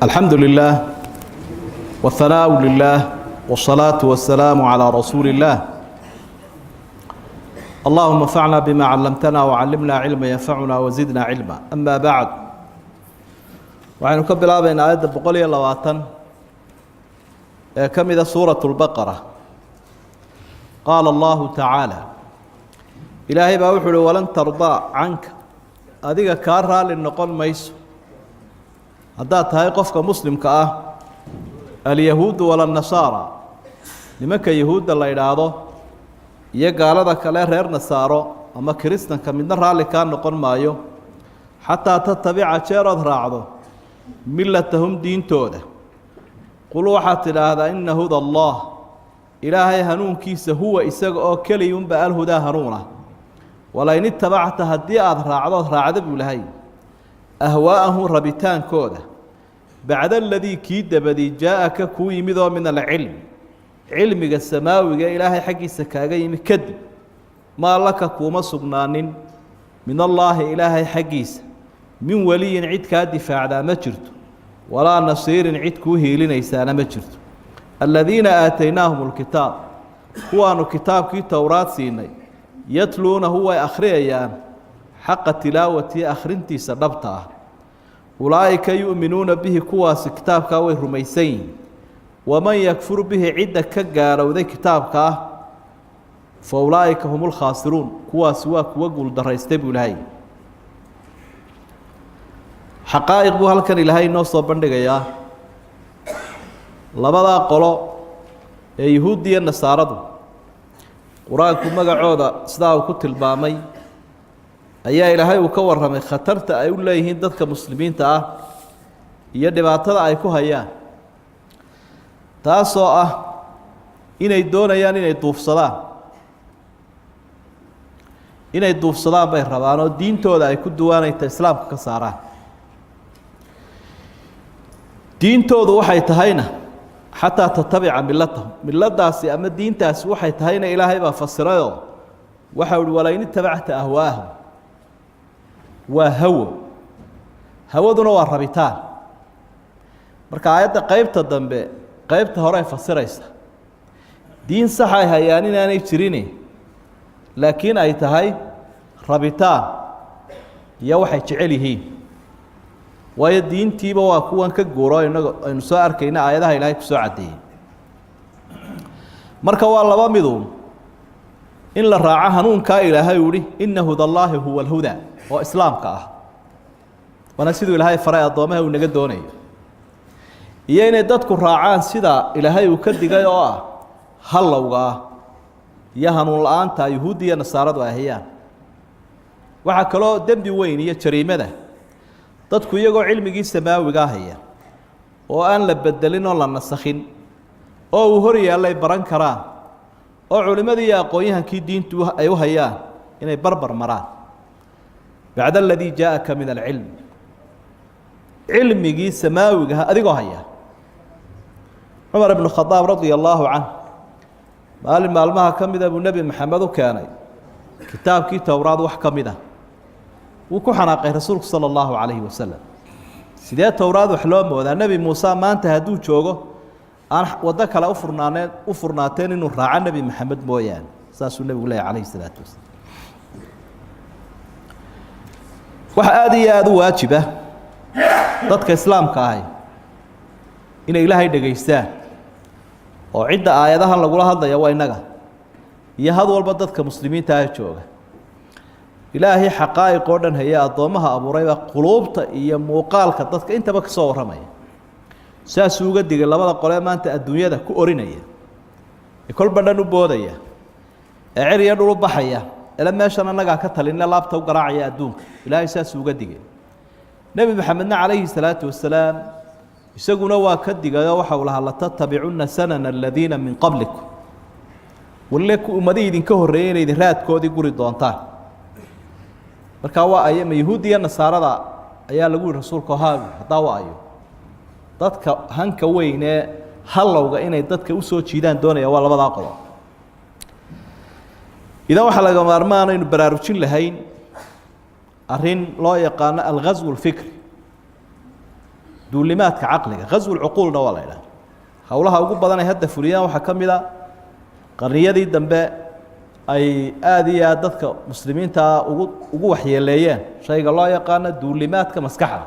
الحمد لله والثناء لله والصلاة والسلام على رسول الله. اللهم انفعنا بما علمتنا وعلمنا علما ينفعنا وزدنا علما. أما بعد، وعن كبلا بين آيات بقولي اللواتن كم إذا سورة البقرة قال الله تعالى: إلهي بأوحل ولن ترضى عنك أذيك كارها للنقل ميسو haddaad tahay qofka muslimka ah alyahuudu walannasaara, nimanka yahuudda la idhaahdo iyo gaalada kale reer nasaaro ama kiristanka midna raalli kaa noqon maayo xataa tatabica jeerood raacdo millatahum diintooda. qul waxaad tidhaahdaa ina huda allah, ilaahay hanuunkiisa huwa isaga oo keliyunba alhudaa hanuuna. walain itabacta haddii aada raacdood raacda buu lahay ahwaa'ahu rabitaankooda bacda aladii kii dabadii jaa-aka kuu yimid oo min alcilm, cilmiga samaawiga ilaahay xaggiisa kaaga yimid kadib, maa laka kuuma sugnaanin min allaahi ilaahay xaggiisa min weliyin cid kaa difaacdaa ma jirto, walaa nasiirin cid kuu hiilinaysaana ma jirto. aladiina aataynaahum alkitaab, kuwaanu kitaabkii towraad siinay, yatluunahu way akhriyayaan xaqa tilaawatii akhrintiisa dhabta ah. ulaa'ika yu'minuuna bihi, kuwaasi kitaabkaa way rumaysan yihin. waman yakfur bihi cidda ka gaalowday kitaabka ah fa ulaa'ika hum lkhaasiruun, kuwaasi waa kuwa guuldaraystay buu ilaahay. xaqaa'iq buu halkan ilaahay inoo soo bandhigayaa. labadaa qolo ee yuhuudda iyo nasaaradu qur-aanku magacooda sidaa uu ku tilmaamay ayaa ilaahay uu ka warramay khatarta ay u leeyihiin dadka muslimiinta ah iyo dhibaatada ay ku hayaan, taasoo ah inay doonayaan inay duufsadaan bay rabaan oo diintooda ay ku duwaanayta islaamka ka saaraan. diintoodu waxay tahayna xataa tatabica millatahum, milladaasi ama diintaasi waxay tahayna ilaahay baa fasirayoo waxa uhi walain itabacta ahwaahum, waa hawo, hawaduna waa rabitaan. marka aayadda qeybta dambe qeybta hore ay fasiraysa diin sax ay hayaan inaanay jirin, laakiin ay tahay rabitaan iyo waxay jecel yihiin. waayo diintiiba waa kuwan ka guuro inaga aynu soo arkayna aayadaha ilaahay ku soo caddeeyey. marka waa laba miduun in la raaco hanuunkaa ilaahay uu ihi ina hudallaahi huwa alhudaa oo islaamka ah, waana siduu ilaahay faray addoomaha uu naga doonayo, iyo inay dadku raacaan sida ilaahay uu ka digay oo ah hallowga ah iyo hanuun la-aanta yuhuudda iyo nasaaradu ay hayaan. waxaa kaloo dembi weyn iyo jariimada dadku iyagoo cilmigii samaawigaa haya oo aan la bedelin oo la nasakhin oo uu hor yaallay baran karaan, oo culimmadii iyo aqoon-yahankii diintu ay u hayaan inay barbar maraan bacda aladii jaa-aka min alcilm, cilmigii samaawigaha adigoo haya. cumar ibnu khadaab radia allaahu canh maalin maalmaha ka mida buu nebi maxamed u keenay kitaabkii towraad wax ka mid ah. wuu ku xanaaqay rasuulku sala allahu calayhi wasalam. sidee towraad wax loo moodaa? nebi muuse maanta hadduu joogo aan waddo kale u furnaateen inuu raaco nebi maxamed mooyaane, saasuu nebigu leeyahy calayhi salaatu wasalaam. waxa aada iyo aada u waajiba dadka islaamka ahi inay ilaahay dhegaystaan, oo cidda aayadahan lagula hadlaya waa innaga iyo had walba dadka muslimiinta ah jooga. ilaahay xaqaa'iq oo dhan haya addoommaha abuuraybaa quluubta iyo muuqaalka dadka intaba ka soo warramaya. saasuu uga digay labada qolee maanta adduunyada ku orinaya ee kolba dhan u boodaya ee cer iyo dhul u baxaya ila meeshan annagaa ka talinna laabta u garaacaya adduunka. ilaahay saasuu uga digay. nebi maxamedna calayhi salaatu wasalaam isaguna waa ka digayoo waxa uu lahaa latatabicunna sanana aladiina min qablikum, walle ku ummadihii idinka horreeyey inay idin raadkoodii guri doontaan. markaa waa ayo ma yahuudda iyo nasaarada ayaa lagu yihi rasuulka haagu haddaa waa ayo dadka hanka weyn ee hallowga inay dadka u soo jiidaan doonaya waa labadaa qodob. idan waxaa laga maarmaan aynu baraarujin lahayn arrin loo yaqaano alghasw alfikri duulimaadka caqliga ghaswu lcuquulna waa la idhaha howlaha ugu badan ay hadda fuliyaan waxaa ka mid a qarniyadii dambe ay aada iyo aad dadka muslimiinta ugu waxyeeleeyeen shayga loo yaqaano duulimaadka maskaxda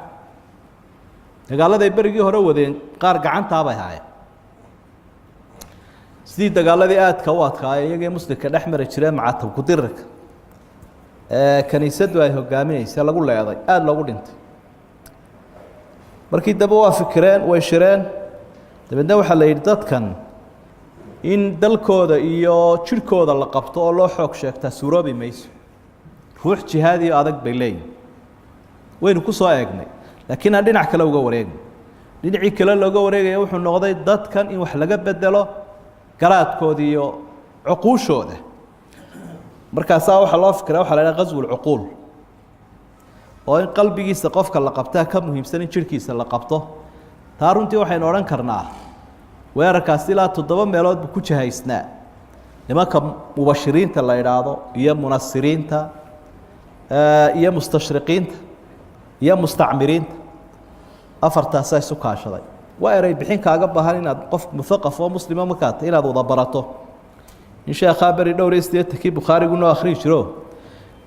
dagaaladay berigii hore wadeen qaar gacantaabay haayeen sidii dagaaladii aadka u adkaayay iyagii muslimka dhex mari jireen macatab kudirirka kaniisaddu ay hogaaminaysa lagu leeday aada loogu dhintay markii dambe waa fikireen way shireen dabeedna waxaa la yidhi dadkan in dalkooda iyo jirhkooda la qabto oo loo xoog sheegtaa suuroobi mayso ruux jihaadiyo adag bay leeyihin waynu ku soo eegnay laakiin aan dhinac kale uga wareegin dhinacii kale looga wareegaya wuxuu noqday dadkan in wax laga bedelo garaadkooda iyo cuquushooda markaasaa waxaa loo fikiraa waxa la idhaha ghaswu lcuquul oo in qalbigiisa qofka la qabtaa ka muhiimsan in jirhkiisa la qabto taa runtii waxaynu odhan karnaa weerarkaasi ilaa 7 meelood buu ku jihaysnaa nimanka mubashiriinta la idhaahdo iyo munasiriinta iyo mustashriqiinta iyo mustacmiriinta afartaasaa isu kaashaday waa eray bixin kaaga baahan inaad qof muthaqaf oo muslima markaa tahay inaad wada barato in sheekhaa beri dhowr iyo 80kii bukhaarigu noo akhriyi jiro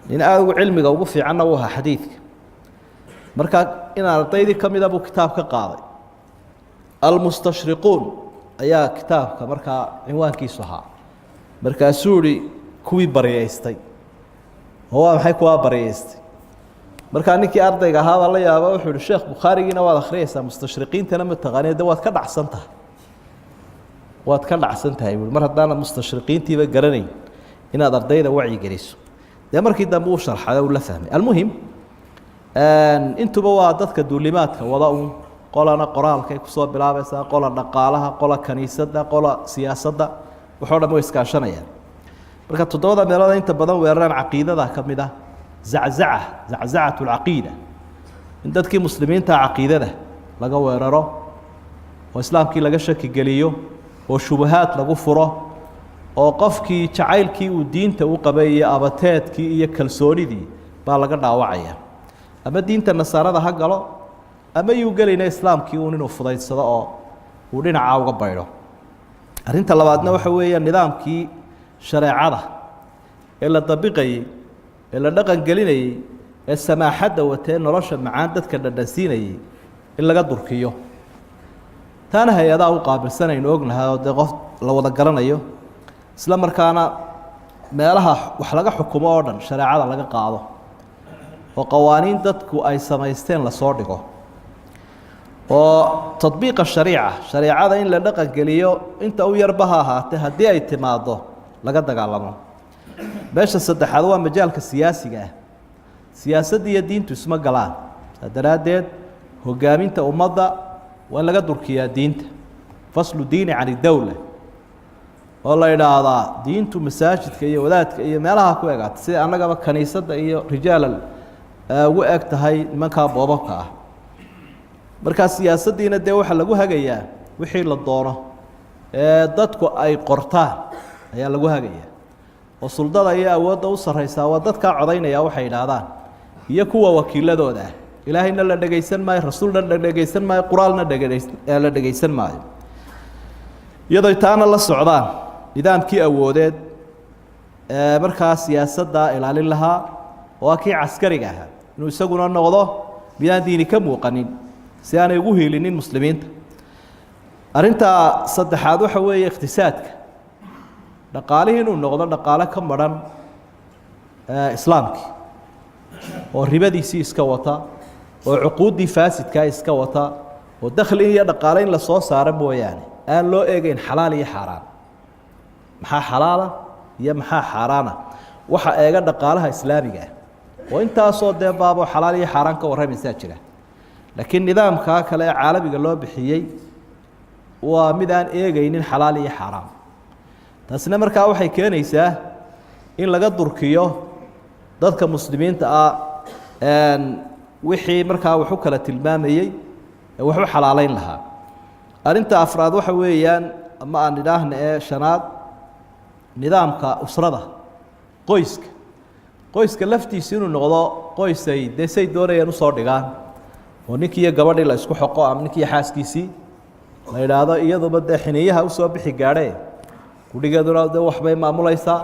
nin aada ugu cilmiga ugu fiicanna uu ahaa xadiidka markaa in ardaydii ka mida buu kitaab ka qaaday almustashriquun ayaa kitaabka markaa cinwaankiisu ahaa markaasuu ihi kuwii baryaystay oo waa maxay kuwaa baryaystay markaa ninkii ardayga ahaabaa la yaaba wuxuu ihi sheekh bukhaarigiina waad akhriyaysaa mustashriqiintana ma taqaaniya de waad ka dhacsan tahay waad ka dhacsan tahay buui mar haddaanad mustashriqiintiiba garanayn inaad ardayda wacyi geliso dee markii dambe uu sharxada uu la fahmay almuhim intuba waa dadka duulimaadka wada un qolana qoraalkay kusoo bilaabaysaa qola dhaqaalaha qola kaniisadda qola siyaasadda waxoo dhan way iskaashanayaan marka 7 meelood inta badan weeraraan caqiidada ka mid ah zaczacatu lcaqiida in dadkii muslimiinta caqiidada laga weeraro oo islaamkii laga shaki geliyo oo shubahaad lagu furo oo qofkii jacaylkii uu diinta u qabay iyo abateedkii iyo kalsoonidii baa laga dhaawacaya ama diinta nasaarada ha galo ama yuu gelayna islaamkii uun inuu fudaydsado oo uu dhinacaa uga baydho arrinta labaadna waxa weeya nidaamkii shareecada ee la dabiqayey ee la dhaqan gelinayey ee samaaxadda watee nolosha macaan dadka dhadhansiinayey in laga durkiyo taana hay-adaha u qaabilsanaynu ognahay oo dee qof la wada garanayo isla markaana meelaha wax laga xukumo oo dhan shareecada laga qaado oo qawaaniin dadku ay samaysteen lasoo dhigo oo tadbiiqa shareecada in la dhaqan geliyo inta u yarba ha ahaatee haddii ay timaado laga dagaalamo meesha saddexaad waa majaalka siyaasiga ah siyaasadda iyo diintu isma galaan saa daraaddeed hogaaminta ummadda waa in laga durkiyaa diinta faslu diini can idowla oo la idhaahdaa diintu masaajidka iyo wadaadka iyo meelaha ku egaata sida annagaba kaniisadda iyo rijaalal ugu eg tahay nimankaa boobabka ah markaa siyaasaddiina dee waxaa lagu hagayaa wixii la doono ee dadku ay qortaan ayaa lagu hagayaa oo suldada iyo awoodda u sarraysaa waa dadkaa codaynaya waxay idhaahdaan iyo kuwa wakiiladooda ah ilaahayna la dhegaysan maayo rasuulna la dhegaysan maayo qur-aanna la dhegaysan maayo iyadoo taana la socdaan nidaamkii awoodeed ee markaa siyaasadda ilaalin lahaa waa kii caskariga ahaa inuu isaguna noqdo midaan diini ka muuqanin si aanay ugu hiilinin muslimiinta arrinta saddexaad waxa weeye iqtisaadka dhaqaalihii inuu noqdo dhaqaale ka maran islaamkii oo ribadiisii iska wata oo cuquuddii faasidkaa iska wata oo dakhli iyo dhaqaale in la soo saaro mooyaane aan loo eegeyn xalaal iyo xaaraan maxaa xalaala iyo maxaa xaaraana waxa eega dhaqaalaha islaamiga ah oo intaasoo dee baabo xalaal iyo xaaraan ka warramaysaa jira laakiin nidaamkaa kale ee caalamiga loo bixiyey waa mid aan eegaynin xalaal iyo xaaraan taasina markaa waxay keenaysaa in laga durkiyo dadka muslimiinta ah wixii markaa wax u kala tilmaamayey ee wax u xalaalayn lahaa arrinta afraad waxa weeyaan ama aan idhaahna ee shanaad nidaamka usrada qoyska laftiisa inuu noqdo qoysay dee say doonayaan usoo dhigaan ونكية قبل إلى إسكو حقه أم نكية حاسكيسي لا يرادا إياه بدأ حنيها وسوا بحي قارئ كل جدول ده وحبي معمول إيسا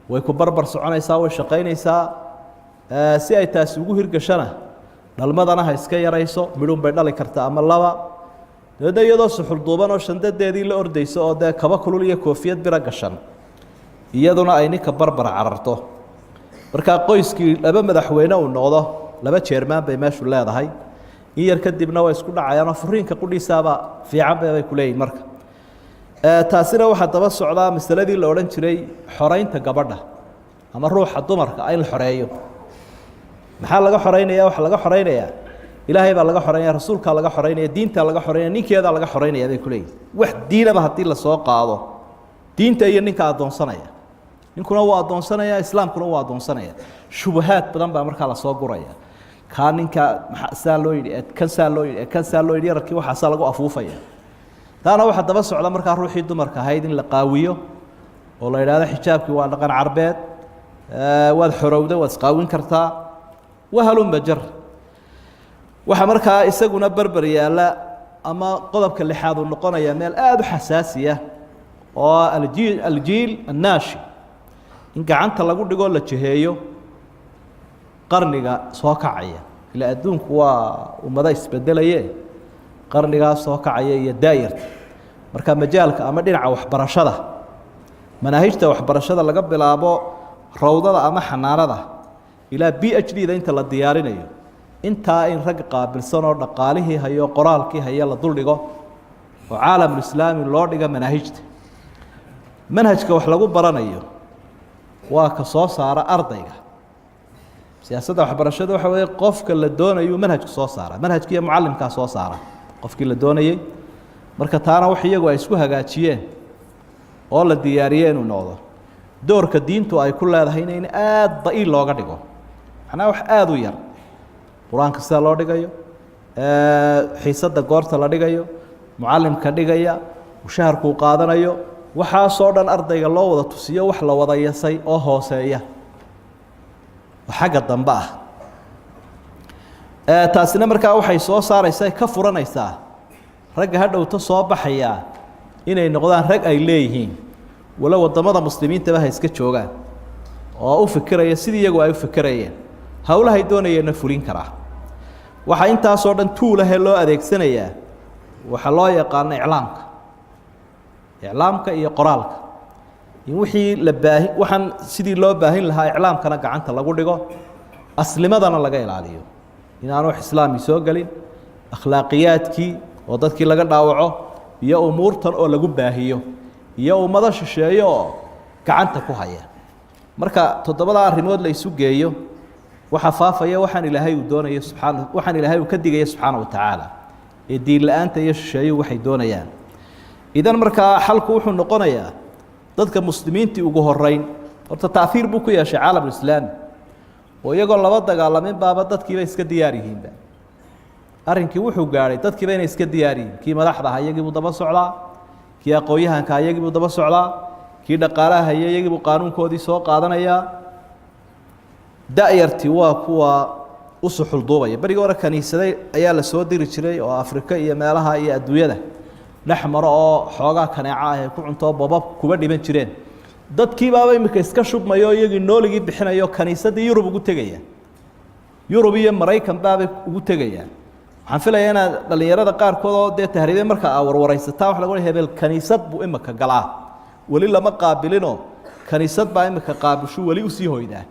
ويكبر برسعنا إيسا والشقين إيسا سي تاسوقه هرقشنا للمدنا هيسكي رئيسه ملون بدل كرتا أم الله ده يدا سحر دوبان وشندة ده دي الأرديسة ده كبا كلولية كوفيات برقشنا iyaduna ay ninka barbar cararto marka qoyskii laba madaxweyne uu noqdo laba chairman bay meeshu leedahay in yar kadibna way isku dhacayaan furiinka qudhiisaaba fiican bay ku leeyihiin marka taasina waxa daba socda masaladii la oran jiray xoreynta gabadha ama ruuxa dumarka ay la xoreeyo maxaa laga xoreynaya waxa laga xoreynaya ilaahay baa laga xoreynaya rasuulka laga xoreynaya diinta laga xoreynaya ninkeeda laga xoreynaya bay ku leeyihiin wax diinaba hadii la soo qaado diinta iyo ninka adoonsanaya ninkuna waa adoonsanaya islaamkuna waa adoonsanaya shubahaad badan baa markaa la soo guraya ka ninka maxaa loo yiri kan saa loo yiri yarkii waxa lagu afuufaya taana waxa daba socda markaa ruuxii dumarka ahayd in la qaawiyo oo la yiraahdo xijaabkii waa dhaqan carbeed waad xorowda waad isqaawin kartaa wahalun bajar waxa markaa isaguna barbar yaala ama qodobka lixaad uu noqonaya meel aad u xasaasiya oo aljiil annaashi in gacanta lagu dhigo la jiheeyo qarniga soo kacaya ila adduunku waa ummada isbedelaya qarniga soo kacaya iyo daayirta marka majaalka ama dhinaca waxbarashada manahijta waxbarashada laga bilaabo rawdada ama xanaanada ila PhD da inta la diyaarinayo inta in rag qaabilsan oo dhaqaalihii hayo qoraalkii hayo la dul dhigo oo caalamul islaami loo dhiga manahijta manhajka wax lagu baranayo waa ka soo saara ardayga siyaasadda waxbarashada waxa weeye qofka la doonayo manhajka soo saara manhajkiiyo muallimka soo saara qofkii la doonayay marka taana wax iyagu ay isku hagaajiyeen oo la diyaariyeen uu noqdo doorka diintu ay ku leedahay in aad da'i looga dhigo ana wax aad u yar quraanka sida loo dhigayo xiisada goorta la dhigayo muallimka dhigaya mushaharku qaadanayo waxa soo dhan ardayga loo wada tusiyo wax la wada yasay oo hooseeya waxa dambe ah taasina markaa waxay soo saaraysaa ka furanaysaa rag hadhowta soo baxaya inay noqdaan rag ay leeyihiin wala wadamada muslimiinta ba iska joogaan oo u fikiraya sidii iyagu ay u fikirayeen hawlaha doonayeen fulin kara waxa intaas oo dhan tuulaha loo adeegsanayaa waxa loo yaqaan إعلامك إيه قرالك يوحي لباه وحن سيدي لو باهين لها إعلام كان قعنت الله قول أصل ماذا أنا لقى عليه إن أنا روح إسلامي سوقلين أخلاقيات كي وضد كي لقى داوعه يا أمور تر أو لقوا باهيه يا وماذا شيء قعنت كوهية مركا تضبط الرمود ليسوق جيو وحفافة يا وحن إلهي ودونه سبحانه وحن إلهي وكدي سبحانه وتعالى الدين الآن تيش شيء وحي دونه يعني إذا مركا حلقه وحنا نقنايا ضدك مسلمين تيجوا هرين والتأثير بكو يا شعال الإسلام ويقول الله بدك على من باب ضدك كيف يسكدياريين ده أرنك وحو قاري ضدك كيف يسكديارين كي ملاحظة هي يجيبوا ضبص على كي قويها كي يجيبوا ضبص على كي دقالها هي يجيبوا قانون كودي سوق قادنا يا دائرتي وكوا أصح الضوء بري ورا كنيسة أيال السعودية رجلي أو أفريقيا مالها هي أدوية نحمر أو حاجة كناعة يكون عنده بابا كبر من جيران ضد كي بابا يمكن شوف ما يجي نول يجيب بحنا يو كنيسة دي يوروب قلت جاية يوروبية مرايكان بابا قلت جاية حنفلا أنا اللي يرى ذكر كذا ده تهريب مركا أو ورئيس تاوح لقول هي بالكنيسة بو إمك جلعة ولله ما قابلينه كنيسة بإمك قابل شو ولي وسيه ده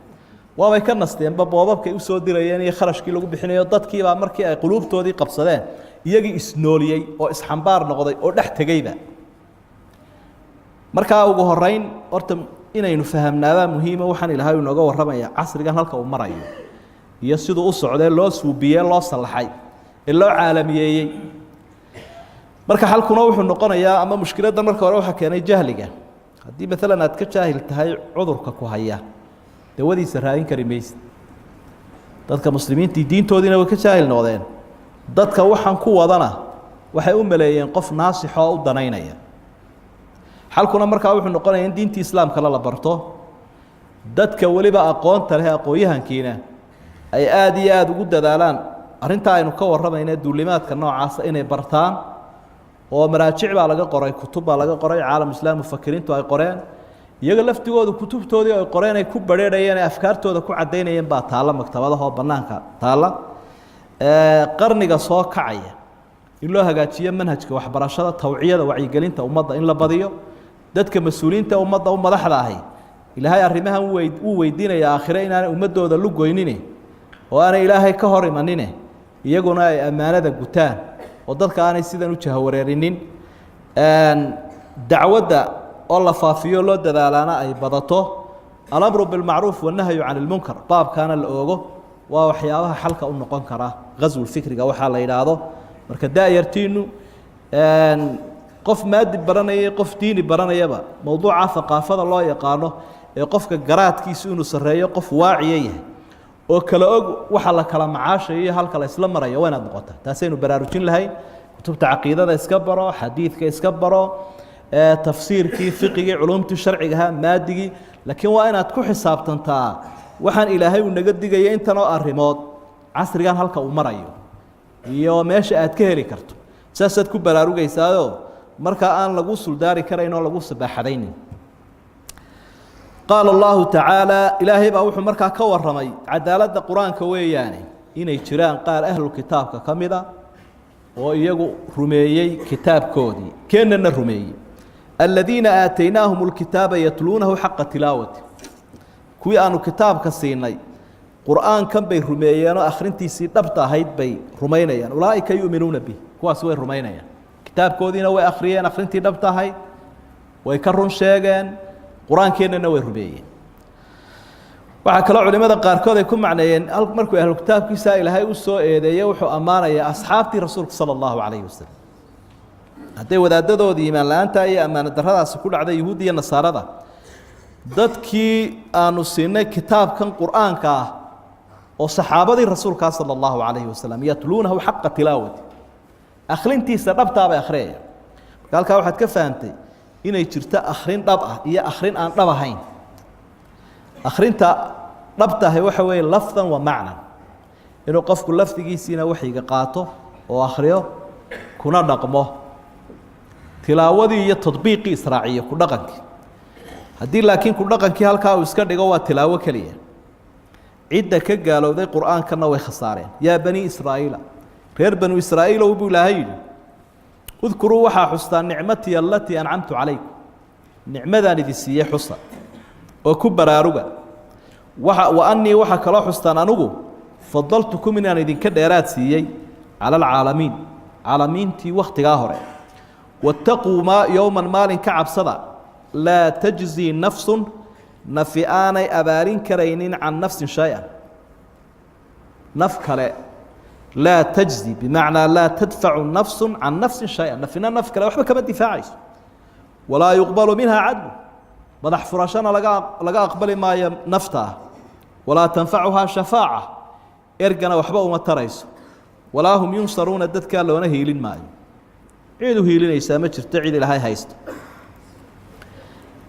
وما كان نستين بابا كي يسود يعني خرج كيلو بحنا يو ضد كي بابا مركا قلوب تودي قبصدان يجي إسنوليي أو إسحنبار نقضي أو نحت جيبة مركا وجهرين أرتم إنا ينفهمنا هذا مهمة وحن الهاي ونجوا الرمية عصر جان هالك ومرأي يسدوا الصعود الله سوبيا الله صلحي الله عالمي مركا حالك نوح النقطة يا أما مشكلة ده مركا روحها كان جهلجة هدي مثلا أتكشاهل تهاي عذرك كوهيا تودي سرهاين كريميس تذكر مسلمين دين تودينا وكشاهل نوذين dadka waxaan ku wadana waxay u maleeyeen qof naasix oo u danaynaya xalkuna markaa wuxuu noqonayaa in diinta islaamka la barto dadka waliba aqoonta leh aqooyahankiina ay aad iyo aad ugu dadaalaan arrinta aynu ka warramayna duulimaadka noocaasa inay bartaan oo maraajic baa laga qoray kutub baa laga qoray caalam islaam mufakiriintu ay qoreen iyaga laftigooda kutubtoodii ay qoreen ay ku bareerayeen afkaartooda ku cadeynayeen baa taala maktabadaha oo banaanka taala qarniga soo kacaya in loo hagaajiyo manhajka waxbarashada tawciyada wacyigelinta ummadda in la badiyo dadka mas'uuliyiinta ummadda u madaxda ahi ilaahay arrimahan uu weydiinaya aakhire inaanay ummadooda lugoynine oo aanay ilaahay ka hor imanine iyaguna ay ammaanada gutaan oo dadka aanay sidan u jahawareerinin dacwadda oo la faafiyo loo dadaalaana ay badato alamru bilmacruuf wannahyu can ilmunkar baabkaana la oogo waa waxyaabaha xalka u noqon kara ghaswul fikriga waxaa la yidhaahdo marka daayartiinu qof maadi baranaya qof diini baranayaba mowduuca thaqaafada loo yaqaano ee qofka garaadkiisu inuu sareeyo qof waaciya yahay oo kala og waxa la kala macaashayo iyo halka la isla marayo waa inaad noqota taasaynu baraarujin lahayn kutubta caqiidada iska baro xadiidka iska baro tafsiirkii fiqigii culumtii sharcigaha maadigii laakiin waa inaad ku xisaabtantaa waxaan ilaahay uu naga digaya intanoo arrimood casrigan halka uu marayo iyo meesha aad ka heli karto saasaad ku baraarugaysaayoo markaa aan lagu suldaari karayn oo lagu sabaaxadaynin qaala allahu tacaala ilaahay baa wuxuu markaa ka warramay cadaaladda qur-aanka weeyaane inay jiraan qaar ahlul kitaabka ka mid a oo iyagu rumeeyey kitaabkoodii keenana rumeeyey aladiina aataynaahum lkitaaba yatluunahu xaqa tilaawati kuwii aanu kitaabka siinay qur'aankan bay rumeeyeenoo akhrintiisii dhabta ahayd bay rumaynayaan ulaa'ika yu'minuuna bih kuwaas way rumaynayaan kitaabkoodiina way akhriyeen akhrintii dhabta ahayd way ka run sheegeen qur-aankeennana way rumeeyeen waxaa kaloo culimada qaarkood ay ku macneeyeen markuu ahlu kitaabkiisa ilaahay u soo eedeeyey wuxuu ammaanayaa asxaabtii rasuulka sala allahu calayhi wasalam hadday wadaadadoodii iimaan la-aanta iyo ammaano darradaasi ku dhacday yuhuud iyo nasaarada dadkii aanu siinay kitaabkan qur'aanka ah oo saxaabadii rasuulkaa sala allahu calayhi wasalam yatluunahu xaqa tilaawati akhrintiisa dhabtaa bay akhriyayaan marka halkaa waxaad ka fahamtay inay jirto akhrin dhab ah iyo akhrin aan dhab ahayn akhrinta dhabtahay waxa weeye lafdan wa macnan inuu qofku lafdigiisiina waxyiga qaato oo akhriyo kuna dhaqmo tilaawadii iyo tadbiiqii israaciyo ku dhaqankii haddii laakiin ku dhaqankii halkaa uu iska dhigo waa tilaawo keliya cidda ka gaalowday qur'aankana way khasaareen yaa bani israa'iila reer banu israa'iilow buu ilaahay yidhi udkuruu waxaa xustaan nicmatii alatii ancamtu calaykum nicmadaan idin siiyey xusa oo ku baraaruga wa annii waxaa kaloo xustaan anugu fadaltukum inaan idinka dheeraad siiyey cala alcaalamiin caalamiintii wakhtigaa hore wattaquu yowman maalin ka cabsada laa tajzii nafsun nafi aanay abaalin karaynin can nafsin shay-an naf kale laa tajzi bimacnaa laa tadfacu nafsu can nafsin shay-an nafina naf kale waxba kama difaacayso walaa yuqbalu minha cadlu madax furashana laga aqbali maayo naftaa walaa tanfacuhaa shafaaca ergana waxba uma tarayso walaa hum yunsaruuna dadkaa loona hiilin maayo cid u hiilinaysaa ma jirto cid ilaahay haysto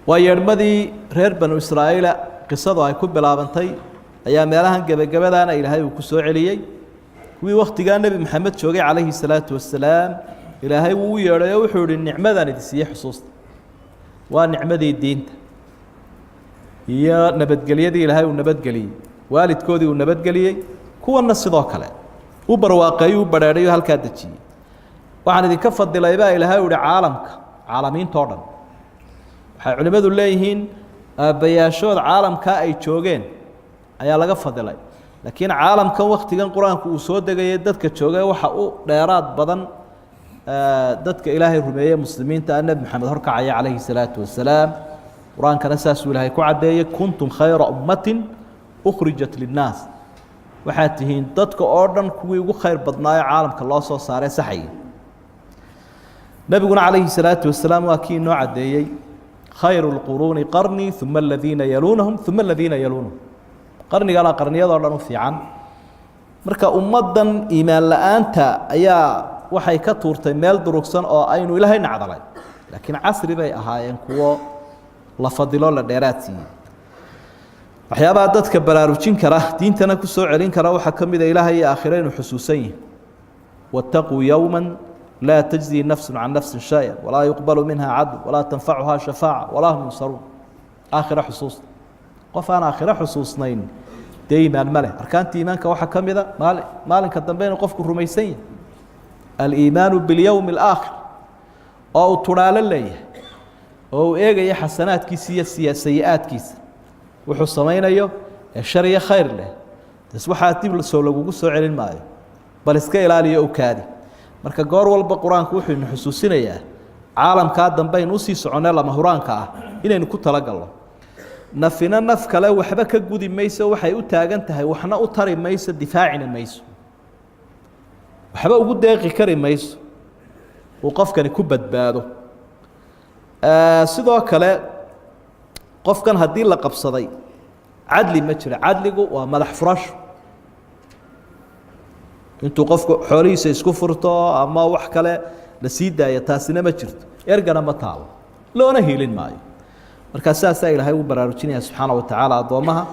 waa yeedhmadii reer banu israa'iila qisadu ay ku bilaabantay ayaa meelahan gebagabadaana ilaahay uu ku soo celiyey kuwii wakhtigaa nebi maxamed joogay calayhi salaatu wasalaam ilaahay wuu u yeedhay oo wuxuu ihi nicmadaan idin siiyey xusuusta waa nicmadii diinta iyo nabadgelyadii ilaahay uu nabadgeliyey waalidkoodii uu nabadgeliyey kuwanna sidoo kale u barwaaqeeyey u badhaadhay oo halkaa dejiyey waxaan idinka fadilay baa ilaahay u ihi caalamka caalamiintao dhan waxay culimmadu leeyihiin aabbayaashood caalamkaa ay joogeen ayaa laga fadilay laakiin caalamkan wakhtigan qur-aanku uu soo degayay dadka joogay waxa u dheeraad badan dadka ilaahay rumeeyey muslimiinta ah nebi maxamed horkacaya calayhi salaatu wasalaam qur-aankana saasuu ilaahay ku caddeeyey kuntum khayra ummatin ukhrijat linnaas waxaad tihiin dadka oo dhan kuwii ugu khayr badnaayo caalamka loo soo saaray saxayay nebiguna calayhi salaatu wasalaam waa kii inoo caddeeyey khayru lquruuni qarnii uma aladiina yaluunahum uma aladiina yaluunahum qarnigana qarniyadoo dhan u fiican marka ummaddan iimaan la-aanta ayaa waxay ka tuurtay meel durugsan oo aynu ilaahay nacdalay laakiin casri bay ahaayeen kuwo la fadilo la dheeraad siiyey waxyaabaha dadka baraarujin kara diintana ku soo celin kara waxa kamid ah ilaahay iyo aakhiro inuu xusuusan yahay wattaquu yawman laa tajzi nafsun can nafsin shay'an walaa yuqbalu minha cadl walaa tanfacuha shafaaca walaa hum yunsaruun aakhiro xusuus qof aan aakhiro xusuusnayn dee iimaan ma leh arkaanta iimaanka waxaa ka mid a maalinka dambe inuu qofku rumaysan yahay aliimaanu bilyowmi alaakhir oo uu tudhaalo leeyahay oo uu eegaya xasanaadkiisa iyo sayi-aadkiisa wuxuu samaynayo ee shar iyo khayr leh tas waxaa dib soo lagugu soo celin maayo bal iska ilaaliyo u kaadi marka goor walba qur-aanku wuxuu inu xusuusinayaa caalamkaa dambe aynu usii soconee lama huraanka ah inaynu ku talagalno nafina naf kale waxba ka gudi mayso waxay u taagan tahay waxna u tari mayso difaacina mayso waxba ugu deeqi kari mayso uu qofkani ku badbaado sidoo kale qofkan haddii la qabsaday cadli ma jiro cadligu waa madax furasho intuu qofku xoolihiisa isku furto ama wax kale la sii daayo taasina ma jirto ergana ma taalo loona hiilin maayo markaa saasaa ilaahay u baraarujinaya subxaana wa tacaala addoommaha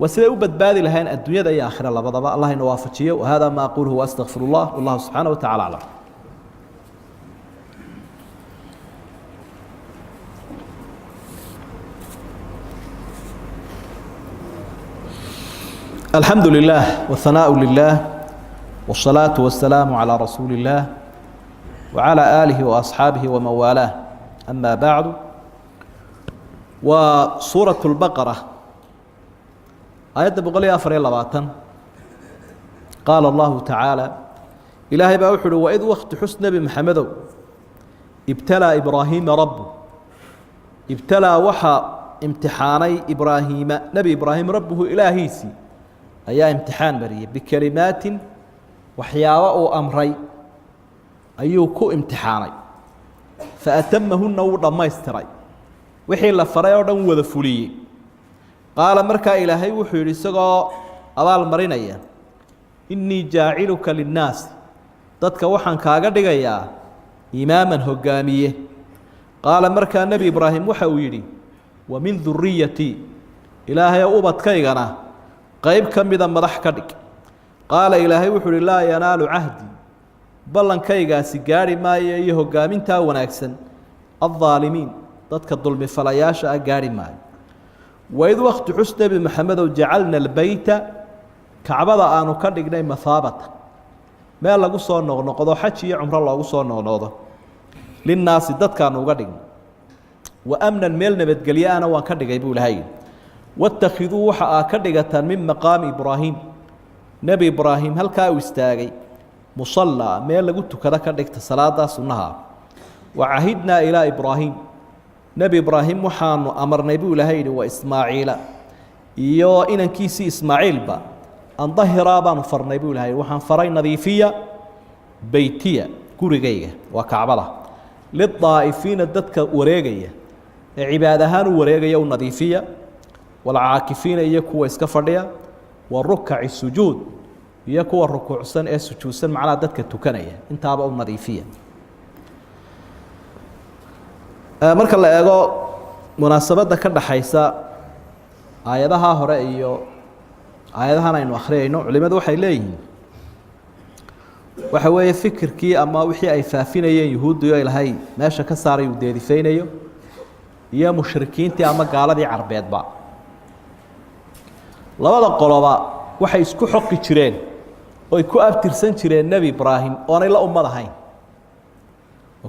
waa siday u badbaadi lahayn adduunyada iyo aakhira labadaba allah ina waafajiyo wahada ma aquluhu waastaqfir allah wallahu subxaana wa tacala aclam الحمد لله والثناء لله والصلاة والسلام على رسول الله وعلى آله وأصحابه ومن والاه أما بعد وسورة البقرة آيات بقولي أفر يلا قال الله تعالى إلهي بأوحد وإذ وقت حسن نبي محمد ابتلى إبراهيم ربه ابتلى وحى امتحاني إبراهيم نبي إبراهيم ربه إلهيسي ayaa imtixaan mariyay bikalimaatin waxyaabo uu amray ayuu ku imtixaanay faatamahunna wuu dhammaystiray wixii la faray oo dhan wada fuliyey qaala markaa ilaahay wuxuu yidhi isagoo abaal marinaya innii jaaciluka linnaasi dadka waxaan kaaga dhigayaa imaaman hogaamiye qaala markaa nebi ibraahim waxa uu yidhi wa min duriyatii ilaahay ubadkaygana qayb ka mida madax ka dhig qaala ilaahay wuxuu uhi laa yanaalu cahdi ballankaygaasi gaari maayo iyo hogaamintaa wanaagsan aldaalimiin dadka dulmifalayaasha ah gaari maayo waid wakti xus nebi maxamedow jacalna albeyta kacbada aanu ka dhignay mahaabata meel lagu soo noqnoqdo xaj iyo cumro loogu soo noqnoqdo linnaasi dadkaanu uga dhignay wa amnan meel nabadgelyo ana waan ka dhigay buu ilahay wattakhiduu waxa aa ka dhigataan min maqaami ibraahim nebi ibraahim halkaa uu istaagay musallaa meel lagu tukado ka dhigta salaadaa sunnaha wa cahidnaa ilaa ibraahim nebi ibraahim waxaanu amarnay buu ilahay yidhi wa ismaaciila iyo inankiisii ismaaciilba an dahiraa baanu farnay buu ilahay waxaan faray nadiifiya beytiya gurigayga waa kacbada lidaa'ifiina dadka wareegaya ee cibaad ahaan u wareegaya u nadiifiya walcaakifiina iyo kuwa iska fadhiya wa rukaci sujuud iyo kuwa rukuucsan ee sujuudsan macnaha dadka tukanaya intaaba u nadiifiya marka la eego munaasabadda ka dhaxaysa aayadaha hore iyo aayadahan aynu akhriyayno culimadu waxay leeyihiin waxa weeye fikirkii ama wixii ay faafinayeen yuhuuddiyo ilaahay meesha ka saaray uu deedifaynayo iyo mushrikiintii ama gaaladii carbeedba labada qoloba waxay isku xoqi jireen oo ay ku abtirsan jireen nebi ibraahim oonay la ummad ahayn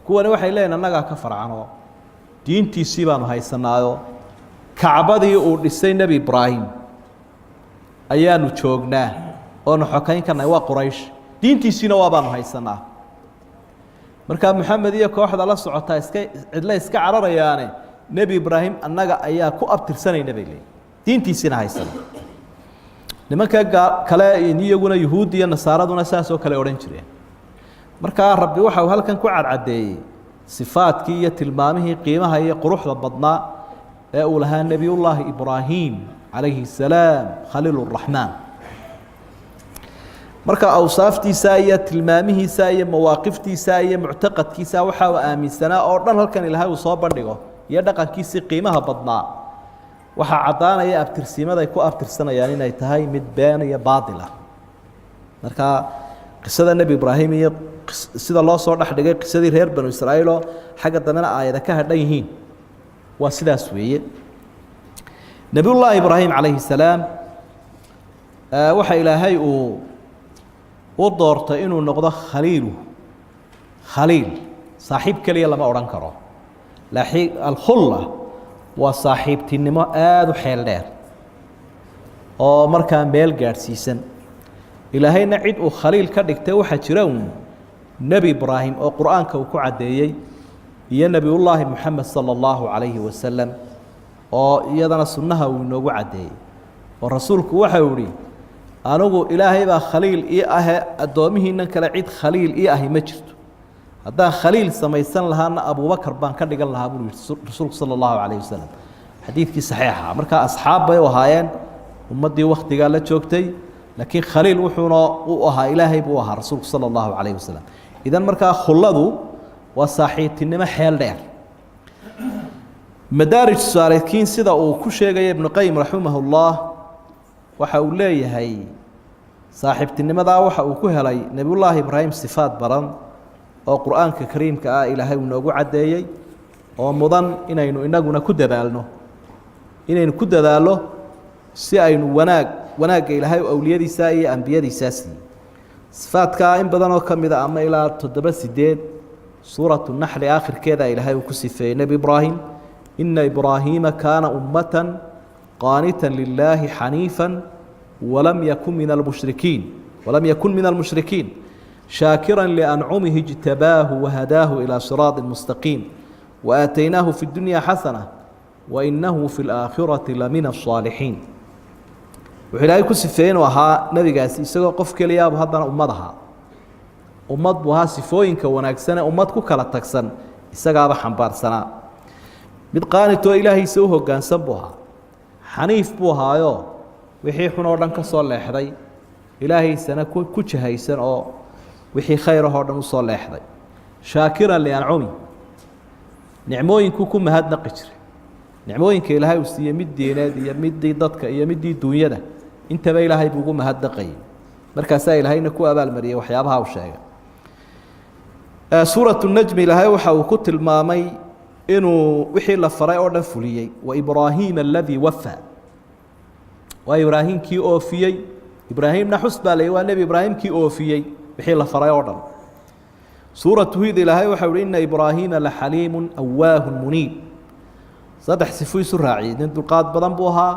kuwani waxay leeyihin annagaa ka farcanoo diintiisii baanu haysanaayo kacbadii uu dhisay nebi ibraahim ayaanu joognaa oonu xokayn karnay waa quraysh diintiisiina waa baanu haysanaa markaa maxamed iyo kooxda la socotaa cidle iska cararayaane nebi ibraahim annaga ayaa ku abtirsanayna bay leeyihin diintiisiina haysana nimanka kale iyaguna yuhuud iyo nasaaraduna saasoo kale odhan jireen markaa rabbi waxa uu halkan ku cadcadeeyey sifaadkii iyo tilmaamihii qiimaha iyo quruxda badnaa ee uu lahaa nebiyullaahi ibraahim calayhi salaam khaliil raxmaan marka awsaaftiisa iyo tilmaamihiisa iyo mawaaqiftiisa iyo muctaqadkiisa waxa uu aaminsanaa oo dhan halkan ilaahay uu soo bandhigo iyo dhaqankiisii qiimaha badnaa waxaa caddaanaya abtirsiimada ay ku abtirsanayaan inay tahay mid been iyo baadil ah marka qisada nebi ibraahim iyo sida loo soo dhex dhigay qisadii reer banu israa'iiloo xagga dambena aayada ka hadhan yihiin waa sidaas weeye nebiyullaahi ibraahim calayhi salaam waxa ilaahay uu u doortay inuu noqdo khaliil saaxiib keliya lama odhan karo alkhulla waa saaxiibtinimo aada u xeel dheer oo markaa meel gaadhsiisan ilaahayna cid uu khaliil ka dhigtay waxaa jira un nebi ibraahim oo qur-aanka uu ku caddeeyey iyo nebiyullaahi moxamed sala allahu calayhi wasalam oo iyadana sunnaha uu inoogu caddeeyey oo rasuulku waxau ihi anigu ilaahay baa khaliil ii ahe addoomihiinan kale cid khaliil ii ahi ma jirto haddaan khaliil samaysan lahaana abubakar baan ka dhigan lahaa buu yihi rasuulku sala allahu calayh wasalam xadiidkii saxiixa markaa asxaab bay u ahaayeen ummaddii wakhtigaa la joogtay laakiin khaliil wuxuuna u ahaa ilaahay buu ahaa rasuulku sala allahu calayh wasalam idan markaa khulladu waa saaxiibtinimo xeel dheer madaarij saalikiin sida uu ku sheegaya ibnu qayim raximahullah waxa uu leeyahay saaxiibtinimadaa waxa uu ku helay nebiyullaahi ibraahim sifaad badan oo qur-aanka kariimka ah ilaahay uu noogu caddeeyey oo mudan inaynu inaguna ku dadaalno si aynu wanaagga ilaahay awliyadiisa iyo ambiyadiisaa siiyey sifaadkaa in badanoo ka mida ama ilaa 7-8 suuratu naxli aakhirkeeda ilaahay uu ku sifeeyey nebi ibraahim ina ibraahiima kaana ummatan qaanitan lilaahi xaniifan walam yakun min almushrikiin شاكرا لأنعمه اجتباه وهداه إلى صراط مستقيم وآتيناه في الدنيا حسنة وإنه في الآخرة لمن الصالحين وحلاي كسفين وها نبي قاسي سوى قف كليا بهذا أمضها أمض بها سفوين كوناكسنة أمض كلا تكسن استجاب حنبار سنة بدقانة إلهي سوه كان سبها حنيف بها يو وحي حنورن كصالح حدي إلهي سنة كوتشهاي سنة wixii khayrahoo dhan u soo leexday shaakiran liancumi nicmooyinkuu ku mahadnaqi jiray nicmooyinka ilaahay uu siiyey mid diineed iyo midii dadka iyo midii duunyada intaba ilaahay buu ugu mahadnaqayay markaasaa ilaahayna ku abaalmariyey waxyaabaha uu sheegay suuratu najmi ilaahay waxa uu ku tilmaamay inuu wixii la faray oo dhan fuliyey waibraahiima aladii wafaa waa ibraahimkii oofiyey ibraahimna xus baa la waa nebi ibraahimkii oofiyey wixii la faray oo dhan suuratu huud ilaahay waxa uu inna ibraahiima la xaliimun awaahun muniib saddex sifo isu raaciyey nin dulqaad badan buu ahaa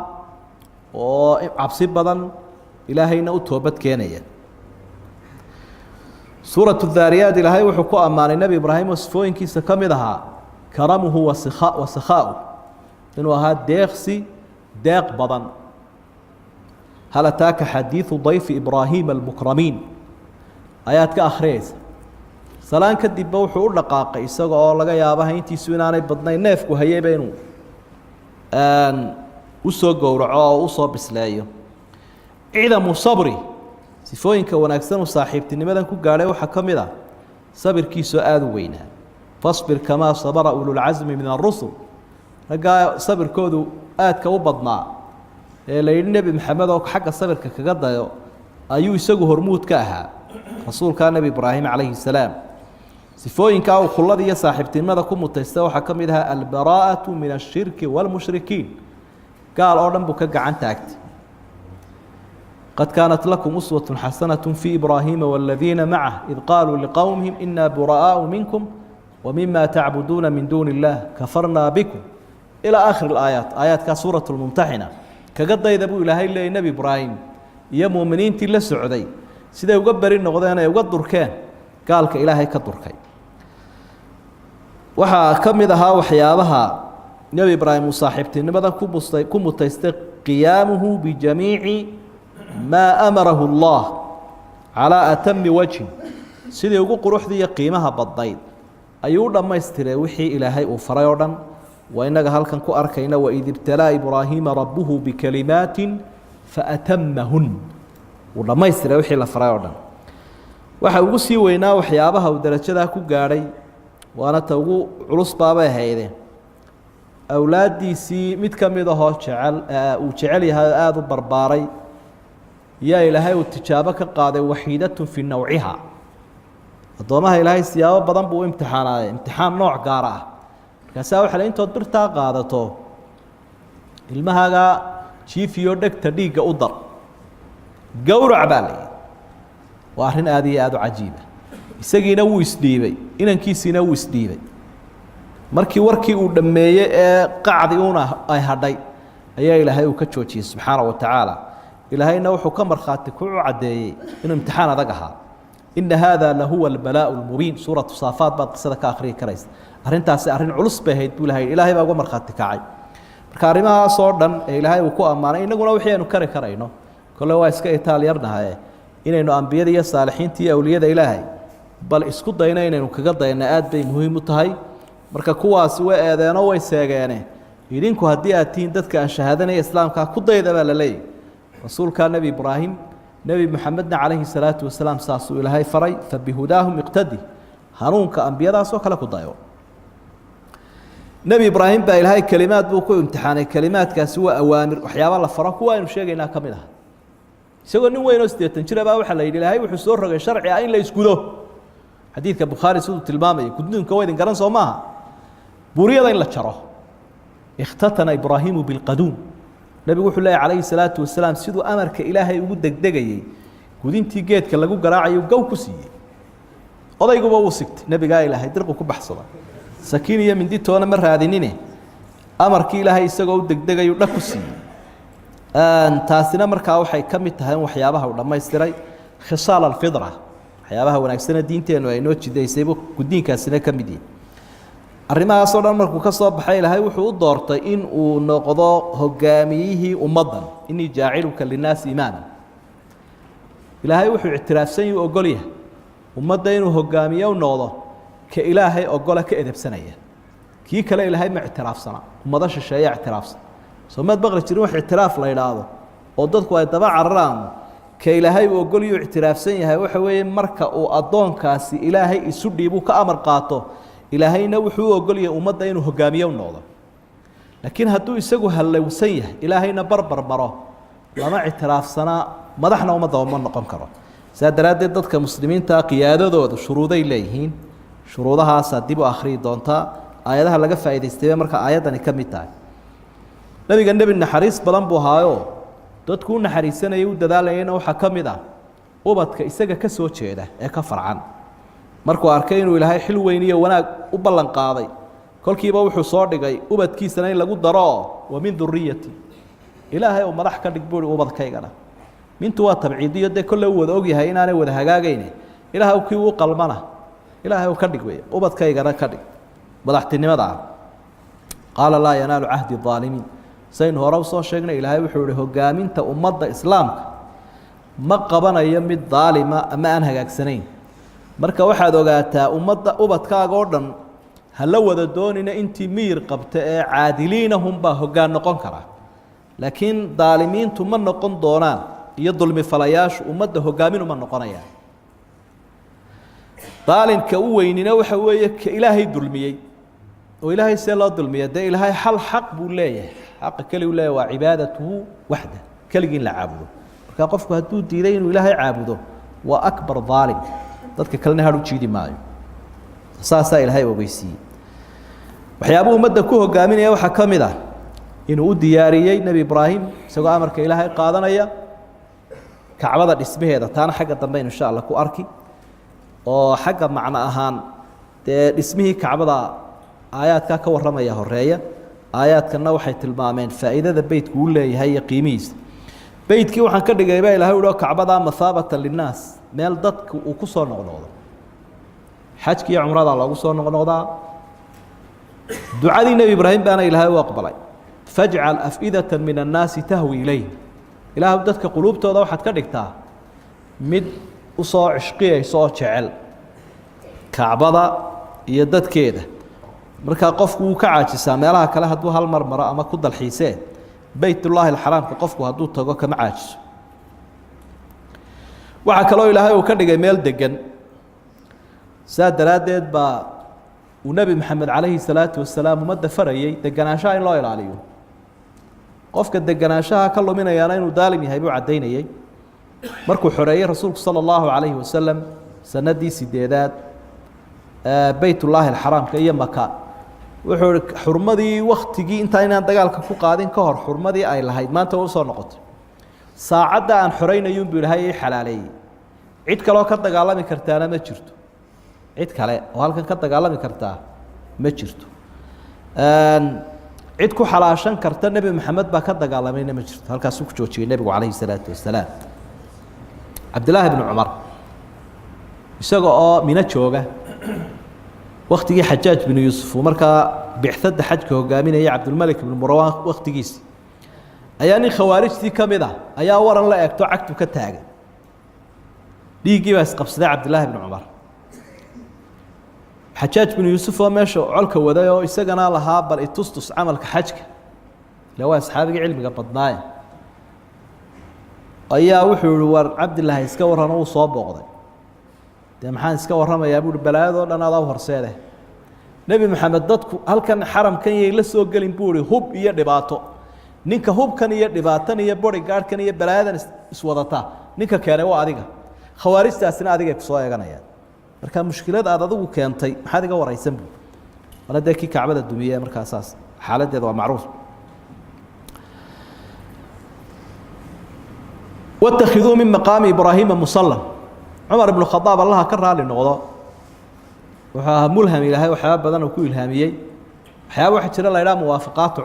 oo cabsi badan ilaahayna u toobad keenaya suuratu daariyaat ilaahay wuxuu ku ammaanay nebi ibraahim oo sifooyinkiisa ka mid ahaa karamuhu wa sakhaa'u inuu ahaa deeqsi deeq badan hal ataaka xadiidu dayfi ibraahiima almukramiin ayaad ka akhriyaysa salaan kadibba wuxuu u dhaqaaqay isaga oo laga yaabaha intiisu inaanay badnayn neefku hayeyba inuu u soo gowraco oo u soo bisleeyo ciidamu sabri sifooyinka wanaagsan uu saaxiibtinimadan ku gaadhay waxaa ka mid ah sabirkiisoo aada u weynaa fasbir kamaa sabara ululcasmi min arusul raggaa sabirkoodu aadka u badnaa ee la yidhi nebi maxamed oo xagga sabirka kaga dayo ayuu isagu hormuud ka ahaa rasuulkaa nebi ibraahim calayhi salaam sifooyinkaa uu khullada iyo saaxiibtinimada ku mutaysta waxaa ka mid ahaa albaraa'atu min ashirki waalmushrikiin gaal oo dhan buu ka gacan taagtay qad kaanat lakum uswatun xasanatun fii ibraahiima waaladiina macah id qaaluu liqowmihim inaa buraa'aau minkum wamima tacbuduuna min duuni illah kafarnaa bikum ilaa aakhiri alaayaat aayaadkaa suuratu lmumtaxina kaga dayda buu ilaahay leeyay nebi ibraahim iyo muuminiintii la socday siday uga beri noqdeen ay uga durkeen gaalka ilaahay ka durkay waxaa ka mid ahaa waxyaabaha nebi ibraahim uu saaxiibtinimadan ku mutaystay qiyaamuhu bijamiici maa amarahu allah calaa atami wajhin sidii ugu quruxdii iyo qiimaha badnayd ayuu u dhammaystiray wixii ilaahay uu faray oo dhan waa innaga halkan ku arkayna waid ibtalaa ibraahiima rabbuhu bikalimaatin faatamahun uu dhammaystiray wixii la faray oo dhan waxa ugu sii weynaa waxyaabaha uu darajadaa ku gaadhay waana ta ugu culus baabay ahaydeen awlaadiisii mid ka mid ahoo uu jecel yahay aada u barbaaray yaa ilaahay uu tijaabo ka qaaday waxiidatun fii nawciha addoomaha ilaahay siyaabo badan buu u imtixaanaaye imtixaan nooc gaara ah markaasaa waxa le intood birtaa qaadato ilmahaaga jiifiyo dhegta dhiigga u dar gowrac baa la yidhi waa arrin aada iyo aada u cajiiba isagiina wuu isdhiibay inankiisiina wuu isdhiibay markii warkii uu dhammeeyey ee qacdi una ay hadhay ayaa ilaahay uu ka joojiyey subxaana wa tacaala ilaahayna wuxuu ka markhaati ku caddeeyey inuu imtixaan adag ahaa ina haada lahuwa albalaa'u lmubiin suuratu saafaad baad qisada ka akhriyi karaysa arrintaasi arrin culus bay ahayd buu ilahay ilaahay baa uga markhaati kacay marka arrimahaas oo dhan ee ilaahay uu ku ammaanay innaguna wixii aynu kari karayno kolle waa iska itaal yarnahaye inaynu ambiyada iyo saalixiinta iyo awliyada ilaahay bal isku dayno inaynu kaga dayna aad bay muhiim u tahay marka kuwaasi way eedeenoo way seegeene idinku haddii aad tihiin dadka aan shahaadanaya islaamkaa ku dayda baa la leeyahy rasuulkaa nebi ibraahim nebi moxamedna calayhi salaatu wasalaam saasuu ilaahay faray fabihudaahum iqtadi hanuunka ambiyadaasoo kale ku dayo nebi ibraahim baa ilaahay kelimaad buu ku imtixaanay kelimaadkaasi waa awaamir waxyaaba la faro kuwa aynu sheegaynaa ka mid ah isagoo nin weyn oo 80 jir baa waxaa la yidhi ilaahay wuxuu soo rogay sharci ah in la isgudo xadiidka bukhaari siduu tilmaamaya gudniinka waa idin garan soo maaha buuriyada in la jaro ikhtatana ibraahimu bilqaduum nebigu wuxuu leeyahy calayhi salaatu wasalaam siduu amarka ilaahay ugu degdegayey gudintii geedka lagu garaacayo gow ku siiyey odayguba wuu sigtay nebigaa ilaahay dirqu ku baxsada sakiin iyo minditoona ma raadinine amarkii ilaahay isagoo u degdegayu dhag ku siiyey taasina markaa waxay ka mid tahay in waxyaabaha uu dhammaystiray khisaal alfidra waxyaabaha wanaagsana diinteennu ay noo jidaysaybu guddiinkaasina ka mid yihi arrimahaasoo dhan markuu ka soo baxay ilaahay wuxuu u doortay in uu noqdo hogaamiyihii ummaddan inii jaaciluka linnaasi imaama ilaahay wuxuu ictiraafsan yahi ogol yahay ummadda inuu hogaamiye u noqdo ka ilaahay ogola ka edebsanaya kii kale ilaahay ma ictiraafsana ummado shisheeya ictiraafsan soomaad baqli jirin wax ictiraaf la idhaahdo oo dadku ay daba cararaan ka ilaahay uu ogoliyuu ictiraafsan yahay waxa weeye marka uu addoonkaasi ilaahay isu dhiibuu ka amar qaato ilaahayna wuxuu u ogol yahay ummadda inuu hogaamiye u noqdo laakiin hadduu isagu hallowsan yahay ilaahayna barbar maro lama ictiraafsanaa madaxna ummadda ma noqon karo sidaa daraaddeed dadka muslimiinta qiyaadadooda shuruuday leeyihiin shuruudahaasaa dib u akhriyi doontaa aayadaha laga faa'idaystay marka aayaddani ka mid tahay nebiga nebi naxariis badan buu ahaayoo dadku u naxariisanayay u dadaalayayna waxaa ka mid ah ubadka isaga ka soo jeeda ee ka farcan markuu arkay inuu ilaahay xil weyn iyo wanaag u ballan qaaday kolkiiba wuxuu soo dhigay ubadkiisana in lagu daro wa min duriyati ilaahay oo madax ka dhig buuri ubadkaygana mintu waa tabciidiyo dee kolle uu wada ogyahay inaanay wada hagaagayne ilaahay kii uu qalmana ilaahay uu ka dhig wey ubadkaygana ka dhig madaxtinimada ah qaala laa yanaalu cahdi aalimiin saynu hore usoo sheegnay ilaahay wuxuu ihi hogaaminta ummadda islaamka ma qabanayo mid daalima ama aan hagaagsanayn marka waxaad ogaataa ummadda ubadkaaga oo dhan ha la wada doonina intii miyir qabta ee caadiliinahunbaa hoggaan noqon kara laakiin daalimiintu ma noqon doonaan iyo dulmi falayaashu ummadda hoggaamin uma noqonayaan daalimka u weynina waxa weeye ka ilaahay dulmiyey oo ilaahay see loo dulmiya dee ilaahay hal xaq buu leeyahay xaqa keligu leeyahay waa cibaadatuhu waxda keligii in la caabudo marka qofku hadduu diiday inuu ilaahay caabudo waa akbar daalim dadka kalena hadhu jiidi maayo saasaa ilaahay ogeysiiyey waxyaabuu ummadda ku hogaaminaya waxaa ka mid ah inuu u diyaariyey nebi ibraahim isagoo amarka ilaahay qaadanaya kacbada dhismaheeda taana xagga dambe insha allah ku arki oo xagga macno ahaan dee dhismihii kacbada aayaadkaa ka warramaya horeeya aayaadkanna waxay tilmaameen faa'iidada beytku uu leeyahay iyo qiimihiisa beytkii waxaan ka dhigay baa ilaahay uhi kacbadaa mathaabatan linnaas meel dadka uu ku soo noqnoqdo xajki iyo cumrada loogu soo noqnoqdaa ducadii nebi ibraahim baana ilaahay u aqbalay fajcal af'idata min annaasi tahwi ilayh ilaahu dadka quluubtooda waxaad ka dhigtaa mid u soo cishqiyaysa oo jecel kacbada iyo dadkeeda markaa qofku wuu ka caajisaa meelaha kale hadduu hal mar maro ama ku dalxiisee beytullaahi alxaraamka qofku hadduu tago kama caajiso waxaa kaloo ilaahay uu ka dhigay meel degan saa daraaddeed baa ونبي محمد عليه الصلاة والسلام ومد فريي دجناشا إن لا يلاليو قفك الدجناشا كله من يانين ودالم يهيبوا عديني مركو حرية رسول صلى الله عليه وسلم سندي سديدات بيت الله الحرام كأي مكان حرمدي وقتي أنت هنا دجال كفو قادين كهر حرمدي أي لهاي ما أنت وصل نقط ساعد عن حرين يوم بلهاي حلالي عيد كلا كذا قال كرتانا ما جرتو عيد كلا وهالكن كذا قال كرتا ما جرتو عيد كو حلاشان كرتا النبي محمد بكذا قال ما جرتو هالك سوق جوتشي النبي عليه الصلاة والسلام عبد الله بن عمر يسقى من الشوقة وقتي حجاج بن يوسف ومركا بعثد حجك وقامين يا عبد الملك بن مروان وقت جيس أياني خوارجتي كمذا أيا ورا لا يكتو عكتو كتاجة ليجي بس قبص عبد الله بن عمر حجاج بن يوسف وماشى علك وذا يسقنا لها بل اتوستس عملك حجك لو أصحابي علمي قبضناي أيا وحول ور عبد الله يسكور أنا وصاب وقضي ده محان يسكور ما يقول بلاد ولا أنا ظهر سيره نبي محمد ضدك هل كان حرم كان يلسوا قلين بوري هوب يدباتو ninka hubkan iyo dhibaatan iyo bodyguardkan iyo balaadan iswadata ninka keenay waa adiga khawaarijtaasina adiga ku soo eeganayaan marka mushkilad aad adigu keentay maxaad iga waraysan buu wala dadkii kacbada dumiyay marka asaas xaaladeedu waa macruuf واتخذوا من مقام ابراهيم مصلى عمر بن الخطاب الله كرر لنقضه وها ملهم الهي وحياه بدن ku ilhaamiyay waxyaabo waxa jira la ilaa muwaafaqaat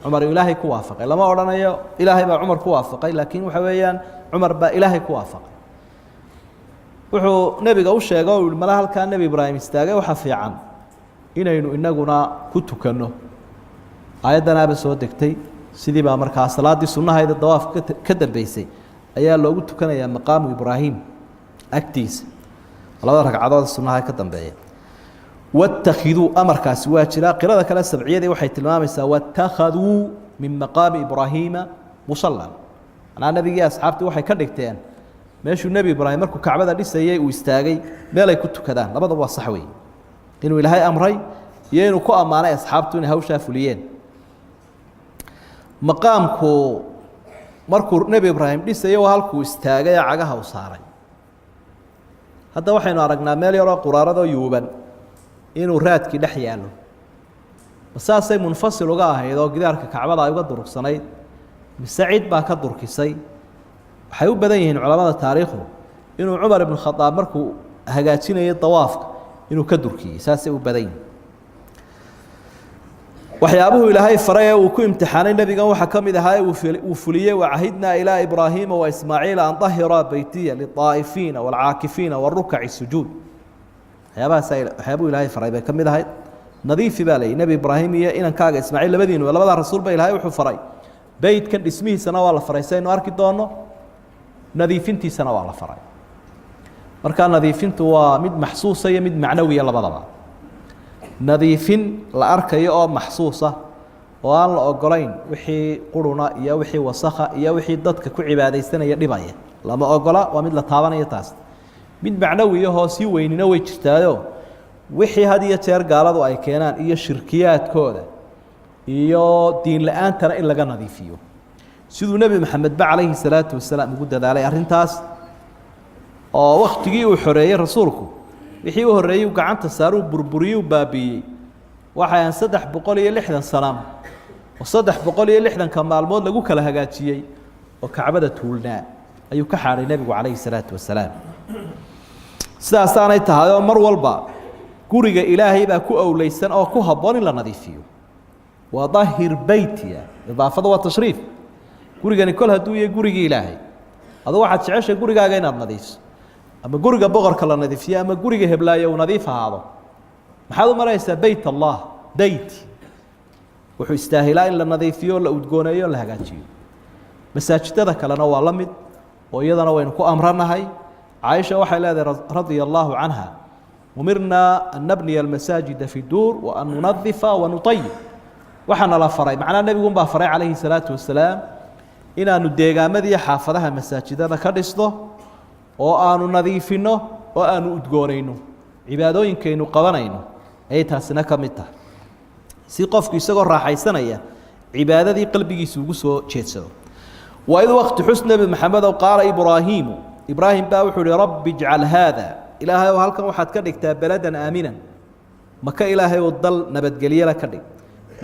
عمر إلهي كوافق لما أردنا يا إلهي با عمر كوافق لكن وحويان عمر با إلهي كوافق وحو نبي قوش يقول ملاها كان نبي إبراهيم استاجا وحفي عن إننا كنت كنه آياتنا بس ودكتي سيدي بأمر كاصلات دي سنة هيدا الضواف كدب بيسي أيها لو قلت كنا يا مقام إبراهيم أكتيس الله رك عضاد السنة هاي كدب بيسي واتخذوا أمر كاسواجرا قراءة كلا السبعية دي وحي تلمامسا واتخذوا من مقام إبراهيم مصلى أنا نبي أصحابتي وحي كردكتين ماشي النبي إبراهيم مركو كعبة لسه يي ويستاغي ميلا يكتو كذا لبدا هو صحوي إنه إلهي أمري يينو كو أمانة أصحابتي هاو شافوليين مقامكو مركو نبي إبراهيم لسه يي وهالكو استاغي عقها وصاري هذا وحي نارقنا ميلا يرى قرارة يوبا inuu raadkii dhex yaalo basaasay munfasil uga ahayd oo gidaarka kacbada ay uga durugsanayd Saciid baa ka durkisay waxay u badan yihiin culimada taariikhdu inuu Umar ibn Khattab markuu hagaajinayay tawaafka inuu ka durkiyay saasay u badan yihiin waxyaabuhu ilaahay faray uu ku imtixaanay nabiga waxa kamid ahaa uu fuliyay wa'ahidna ila Ibrahim wa Ismaaciil an tahira baytiya lit-taa'ifin wal-'aakifin war-ruk'i sujud waxyaabuu ilaahay faray bay ka mid ahayd nadiifi baa leeyahay nabi ibraahim iyo inankaaga ismaaciil labadiin labada rasuul ba ilaahay wuxuu faray beydkan dhismihiisana waa la faray saynu arki doono nadiifintiisana waa la faray marka nadiifintu waa mid maxsuusa iyo mid macnawiya labadaba nadiifin la arkayo oo maxsuusa oo aan la ogolayn wixii quruna iyo wixii wasakha iyo wixii dadka ku cibaadeysanaya dhibaya lama ogola waa mid la taabanayo taas mid macnawi ah oo si weynina way jirtaayo wixii hadiya jeer gaaladu ay keenaan iyo shirkiyaadkooda iyo diin la'aantana in laga nadiifiyo sidoo nabi maxamed ba calayhi salaatu wasalaam ugu dadaalay arintaas oo waqtigii uu xoreeyay rasuulku wixii uu horeeyay gacanta saaru burburiyay baabiyay waxaan 360 sano oo 360 ka maalmood lagu kala hagaajiyay oo kacbada tuulnaa ayuu ka xaaray nabigu calayhi salaatu wasalaam sidaas aanay tahay oo mar walba guriga ilaahay baa ku awleysan oo ku haboon in la nadiifiyo wadahir baytiya idaafada waa tashriif gurigani kol haduu yahay guriga ilaahay adoo waxaad jeceshay gurigaaga inaad nadiifiso ama guriga boqorka la nadiifiyo ama guriga heblaayo uu nadiif ahaado maxaad u maraysaa bayt allah bayt wuxuu istaahilaa in la nadiifiyo la udgooneeyo la hagaajiyo masaajidada kalena waa la mid oo iyadana waynu ku amranahay عائشة وحي رضي الله عنها أمرنا أن نبني المساجد في الدور وأن ننظف ونطيب وحنا لا فري معنا النبي قم فري عليه الصلاة والسلام إن نديغا مدي حافظها مساجد هذا كرسله وأن نظيفنه وأن أدقورينه عبادوين كينو قوانينه ay taasina ka mid tahay si qofku isagoo raaxaysanaya cibaadadii qalbigiisa ugu soo jeedsado وإذ وقت حسن نبي محمد قال إبراهيم باوحوا رب اجعل هذا إلهي وهلكم واحد كدك بلدا آمنا مكا إلهي والضل نبت قليلا كدك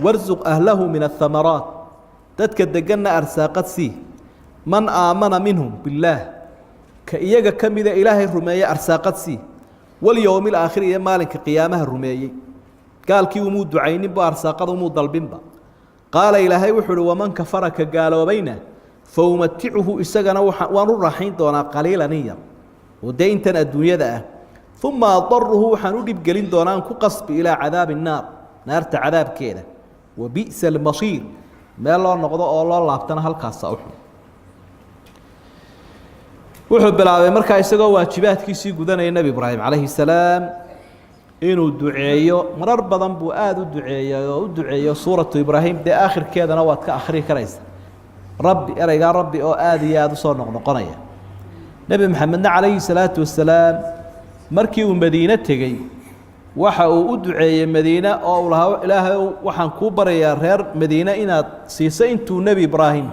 وارزق أهله من الثمرات تتكد جنة أرساقت سي من آمن منهم بالله كإيجا كم إذا إلهي الرمية أرساقت سي واليوم الآخر يا مالك قيامها الرمية قال كي ومود دعين بأرساقت ومود ضلبين قال إلهي وحلو ومن كفرك قال وبينه فأمتعه إسجنا ونرحين دونا قليلا نيا ودينتنا الدنيا ده ثم أضره حنودي بقلين دونا كقصب إلى عذاب النار نار عذاب كده وبئس المصير ما الله نقضى الله بتنا هالقصة وحب العبد مركز إسجا واجبات كيسي جدنا النبي إبراهيم عليه السلام إنه الدعية مرر بدن بؤاد الدعية سورة إبراهيم ده آخر كده نوات كآخر كريس ربي أرجع ربي أو آدي يا صار نقنية نبي محمد عليه الصلاة والسلام مركي ومدينة تجي وحاو أدعي مدينة أو لها إله وحن كبر يا رير مدينة إن سيسا أنتو نبي إبراهيم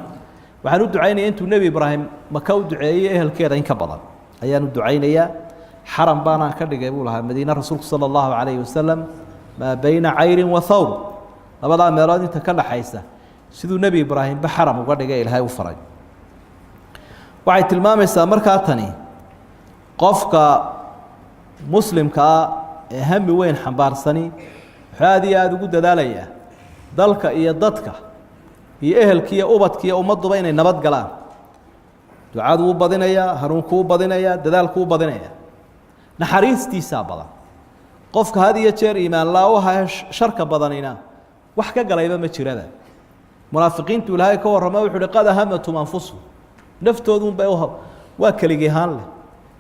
وحن أدعيني أنتو نبي إبراهيم مكاو دعية أهل كذا إن كبرا أيان أدعيني يا حرم بانا كذا جابوا لها مدينة رسول صلى الله عليه وسلم ما بين عير وثور أبدا مرادي تكلم حيسه siduu nebi ibraahim ba xaram uga dhigay ilaahay u faray waxay tilmaamaysaa markaa tani qofka muslimka ee hami weyn xambaarsani aad iyo aad ugu dadaalaya dalka iyo dadka iyo ehelka iyo ubadka iyo ummaduba inay nabad galaan ducadu u badinaya haruunku u badinaya dadaalku u badinaya naxariistiisa badan qofka had iyo jeer iimaan laawaha sharka badanina wax ka galayba ma jirada منافقين تقول هاي كور ما وحده قد همتهم أنفسهم نفتودون بيوها وكلي جهان له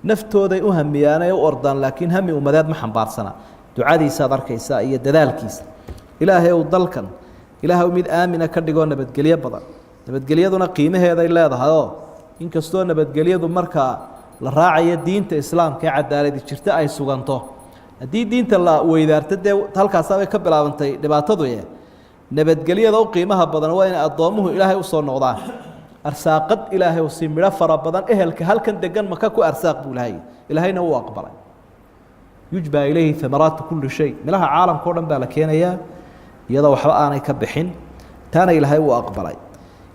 نفتود يوهم بيانا يوردان لكن هم ومداد محن بارسنا دعادي صدر كيسا يدلال كيس إلهي وضلكن إلهي ومد آمنا كردقون نبتقليه بدل نبتقليه دونا قيمة هذا إلا هذا إن كستون نبتقليه دو مركا لراعي الدين تإسلام كعدالة دي شرطة أي سوغانتو الدين تلا وإذا ارتدى تلك سابق قبل أنت نباتدو يه nabadgelyada oo qiimaha badan waa in adoomuhu ilaahay u soo noqdaan arsaaqad ilaahay oo simira fara badan ehelka halkan degan maka ku arsaaq buu ilaahayna uu aqbalay yujba ilayhi thamarat kulli shay milaha caalamka oo dhan baa la keenayaa iyada waxba aanay ka bixin taana ilaahay uu aqbalay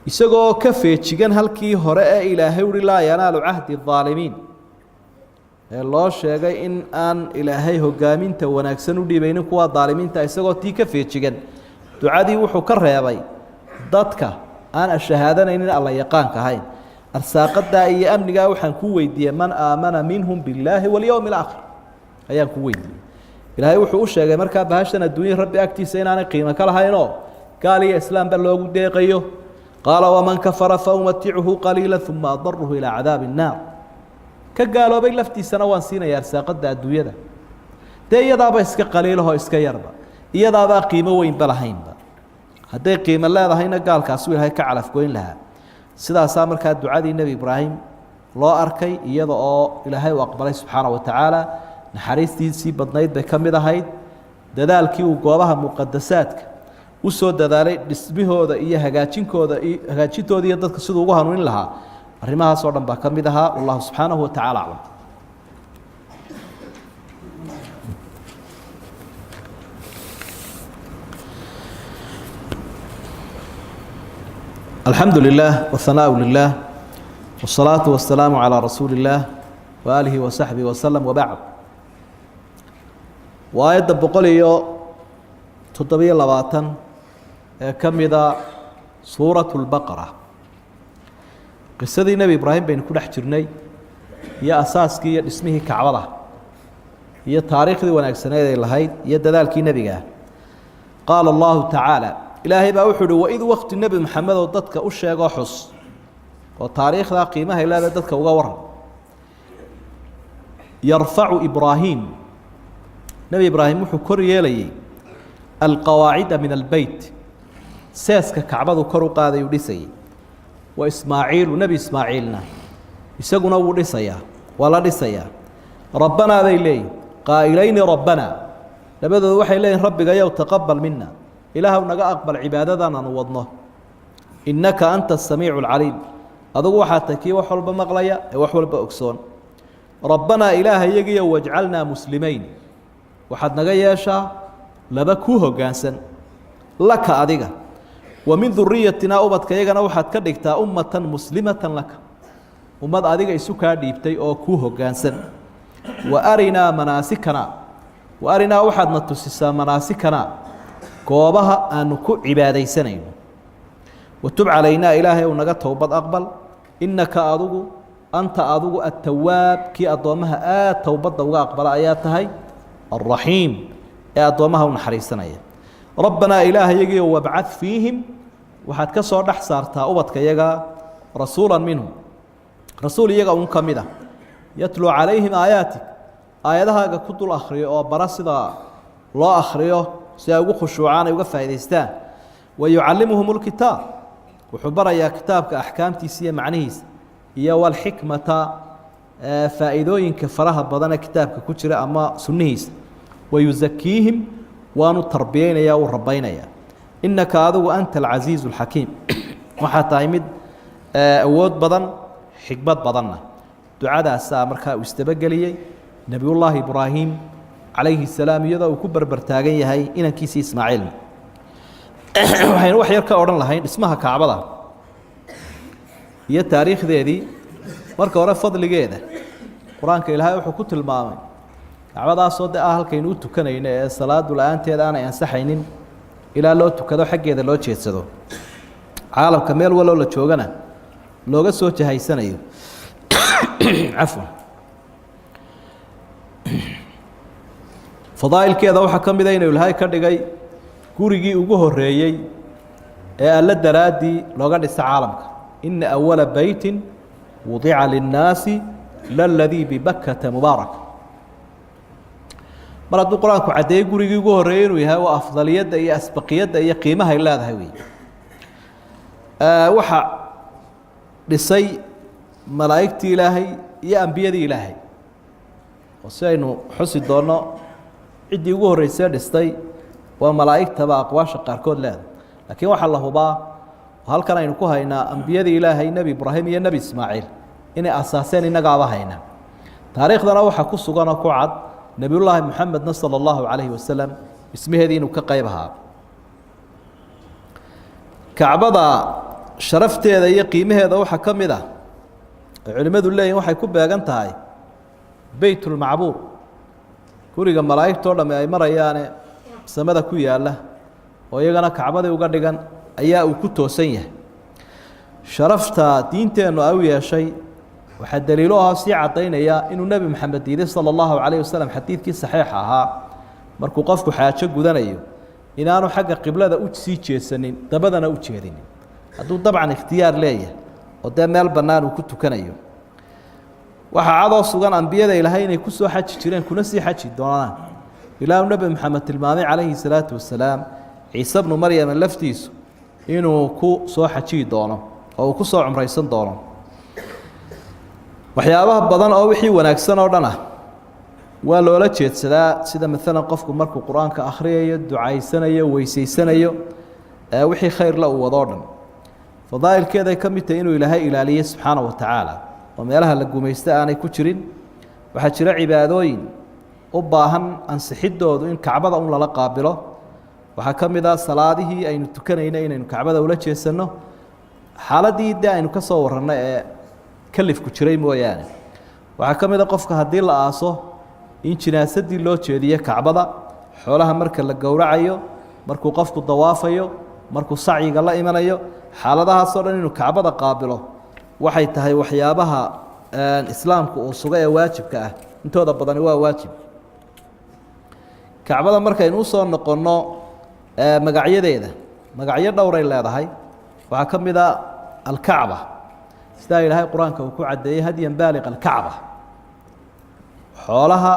isagoo ka feejigan halkii hore ee ilaahay uu la yanaalu ahdi dhaalimiin ee loo sheegay in aan ilaahay hogaaminta wanaagsan u dhibaynin kuwa dhaalimiinta isagoo tii ka feejigan ducadii wuxuu ka reebay dadka aan ashahaadanaynin alla yaqaanka ahayn arsaaqada iyo amniga waxaan ku weydiiyay man aamana minhum billahi wal yawmil aakhir ayaan ku weydiiyay ilaahay wuxuu u sheegay markaa bahashan adduunyo rabbi agtiisa inaanay qiimo ka lahayn gaaliya islaam ba loogu deeqayo qaala waman kafara fa umati'uhu qalilan thumma adarruhu ila cadaabi الnaar ka gaaloobay laftiisana waan siinayaa arsaaqada adduunyada iyadaaba iska qaliilaho iska yarba iyadaaba qiimo weyn balahaynba haday qiimo leedahayna gaalkaas uu ilaahay ka calaf goyn lahaa sidaas markaa ducadii nabi ibraahim loo arkay iyada oo ilaahay uu aqbalay subxaanahu wa tacaala naxariistiisii badnayd bay ka mid ahayd dadaalkii uu goobaha muqadasaadka u soo dadaalay dhismihooda iyo hagaajintooda iyo dadka siduu ugu hanuunin lahaa arrimahaas oo dhan baa ka mid ahaa wallahu subxaanahu wa tacaala aclam الحمد لله والثناء لله والصلاة والسلام على رسول الله وآله وصحبه وسلم وبعد وآيات بقولي تطبيع لباطن كم إذا سورة البقرة قصة نبي إبراهيم بين كل حجرني هي أساس كي اسمه كعبة هي تاريخ ذي ونكسنة ذي الهيد هي دلال كي نبي قال الله تعالى إلهي بأوحد وإذ وقت النبي محمد وضدك أشياء حص وتاريخ ذا قيمة إلا ضدك وورا يرفع إبراهيم نبي إبراهيم حكر يلي القواعد من البيت ساسك كعبد كرو قاذي ولسي وإسماعيل ونبي إسماعيلنا يسقنا ولسيا ولا لسيا ربنا ذي لي قائلين ربنا labadoodu waxay leeyihin rabbigayow taqabal mina ilaahu naga aqbal cibaadadan aanu wadno innaka anta asamiicu alcaliim adugu waxaa tahay kii wax walba maqlaya ee wax walba ogsoon rabbanaa ilaahayagiyo wajcalnaa muslimiin waxaad naga yeeshaa laba kuu hoggaansan laka adiga wa min duriyatinaa ubadkayagana waxaad ka dhigtaa ummatan muslimatan laka ummad adiga isu kaa dhiibtay oo kuu hoggaansan wa arinaa manaasikana wa arinaa waxaadna tusisaa manaasikana goobaha aanu ku cibaadaysanayno watub calaynaa ilaahay ou naga towbad aqbal innaka adugu anta adugu attawaab kii addoommaha aad towbadda uga aqbala ayaa tahay alraxiim ee addoommaha u naxariisanaya rabbanaa ilaahayagiyo wabcad fiihim waxaad ka soo dhex saartaa ubadka yaga rasuula minhum rasuul iyaga un ka mid ah yatluu calayhim aayaatik aayadahaaga ku dul akhriyo oo bara sida loo akhriyo si ay ugu khushuucaan ay uga faa'idaystaan wa yucallimuhum lkitaab wuxuu barayaa kitaabka axkaamtiisa iyo macnihiisa iyo walxikmata faa'iidooyinka faraha badan ee kitaabka ku jira ama sunnihiisa wayusakiihim waanu tarbiyeynayaa uu rabaynayaa innaka adigu anta alcasiizu alxakiim waxaa tahay mid awood badan xikmad badanna ducadaasaa markaa uu isdabageliyey nebiyullaahi ibraahim calayhi salaam iyadoo uu ku berber taagan yahay inankiisii ismaaciil waxaynu wax yar ka odhan lahayn dhismaha kacbada iyo taariikhdeedii marka hore fadligeeda qur-aanka ilaahay wuxuu ku tilmaamay kacbadaasoo de ah halkaynu u tukanayno ee salaadu la-aanteeda aanay ansaxaynin ilaa loo tukado xaggeeda loo jeedsado caalamka meel waloo la joogana looga soo jahaysanayo cafwan fadaa'ilkeeda waxaa ka mida inuu ilaahay ka dhigay gurigii ugu horeeyey ee alla daraaddii looga dhisa caalamka ina awala beytin wudica linnaasi laladii bibakkata mubaarak mar hadduu qur-aanku caddeeyey gurigii ugu horreeyey inuu yahay waa afdaliyadda iyo asbaqiyadda iyo qiimahay leedahay wey waxaa dhisay malaa'igtii ilaahay iyo ambiyadii ilaahay oo si aynu xusi doonno ciddii ugu horreysee dhistay waa malaa'igtaba aqwaasha qaarkood leedahay laakiin waxaa la hubaa halkan aynu ku haynaa ambiyadii ilaahay nebi ibraahim iyo nebi ismaaciil inay asaaseen innagaaba haynaa taariikhdana waxaa ku sugan oo ku cad nebiyullaahi moxamedna sala allahu calayhi wasalam dhismaheedii inuu ka qayb ahaa kacbada sharafteeda iyo qiimaheeda waxaa ka mid ah ay culimmadu leeyihin waxay ku beegan tahay beytulmacbuur guriga malaa'igtoo dhamme ay marayaane samada ku yaalla oo iyagana kacbadii uga dhigan ayaa uu ku toosan yahay sharafta diinteennu ay u yeeshay waxaa daliilo ahoo sii caddaynaya inuu nebi moxamed diiday sala allahu calayh wasalam xadiidkii saxiixa ahaa markuu qofku xaajo gudanayo inaanu xagga qiblada u sii jeedsanin dabadana u jeedinin hadduu dabcan ikhtiyaar leeyahay oo dee meel bannaan uu ku tukanayo waxaa cadoo sugan ambiyada ilaahay inay ku soo xaji jireen kuna sii xaji doonaan ilaahu nebi moxamed tilmaamay calayhi salaatu wasalaam ciise bnu maryama laftiisu inuu ku soo xajiyi doono oo uu ku soo cumraysan doono waxyaabaha badan oo wixii wanaagsan oo dhan ah waa loola jeedsadaa sida maalan qofku markuu qur-aanka akhriyayo ducaysanayo weysaysanayo wixii khayrla uu wadoo dhan fadaa'ilkeeday ka mid tahay inuu ilaahay ilaaliyey subxaana wa tacaala oo meelaha la gumaysta aanay ku jirin waxaa jira cibaadooyin u baahan ansixidoodu in kacbada un lala qaabilo waxaa ka mid ah salaadihii aynu tukanayna inaynu kacbada ula jeesanno xaaladii dee aynu ka soo warranno ee kalifku jiray mooyaane waxaa ka mid a qofka haddii la aaso in jinaasadii loo jeediyo kacbada xoolaha marka la gowracayo markuu qofku dawaafayo markuu sacyiga la imanayo xaaladahaasoo dhan inuu kacbada qaabilo waxay tahay waxyaabaha islaamku uu suga ee waajibka ah intooda badani waa waajib kacbada markaynu usoo noqonno magacyadeeda magacyo dhowray leedahay waxaa ka mid a alkacba sidaa ilaahay qur-aanka uu ku caddeeyey hadyan baaliq alkacba xoolaha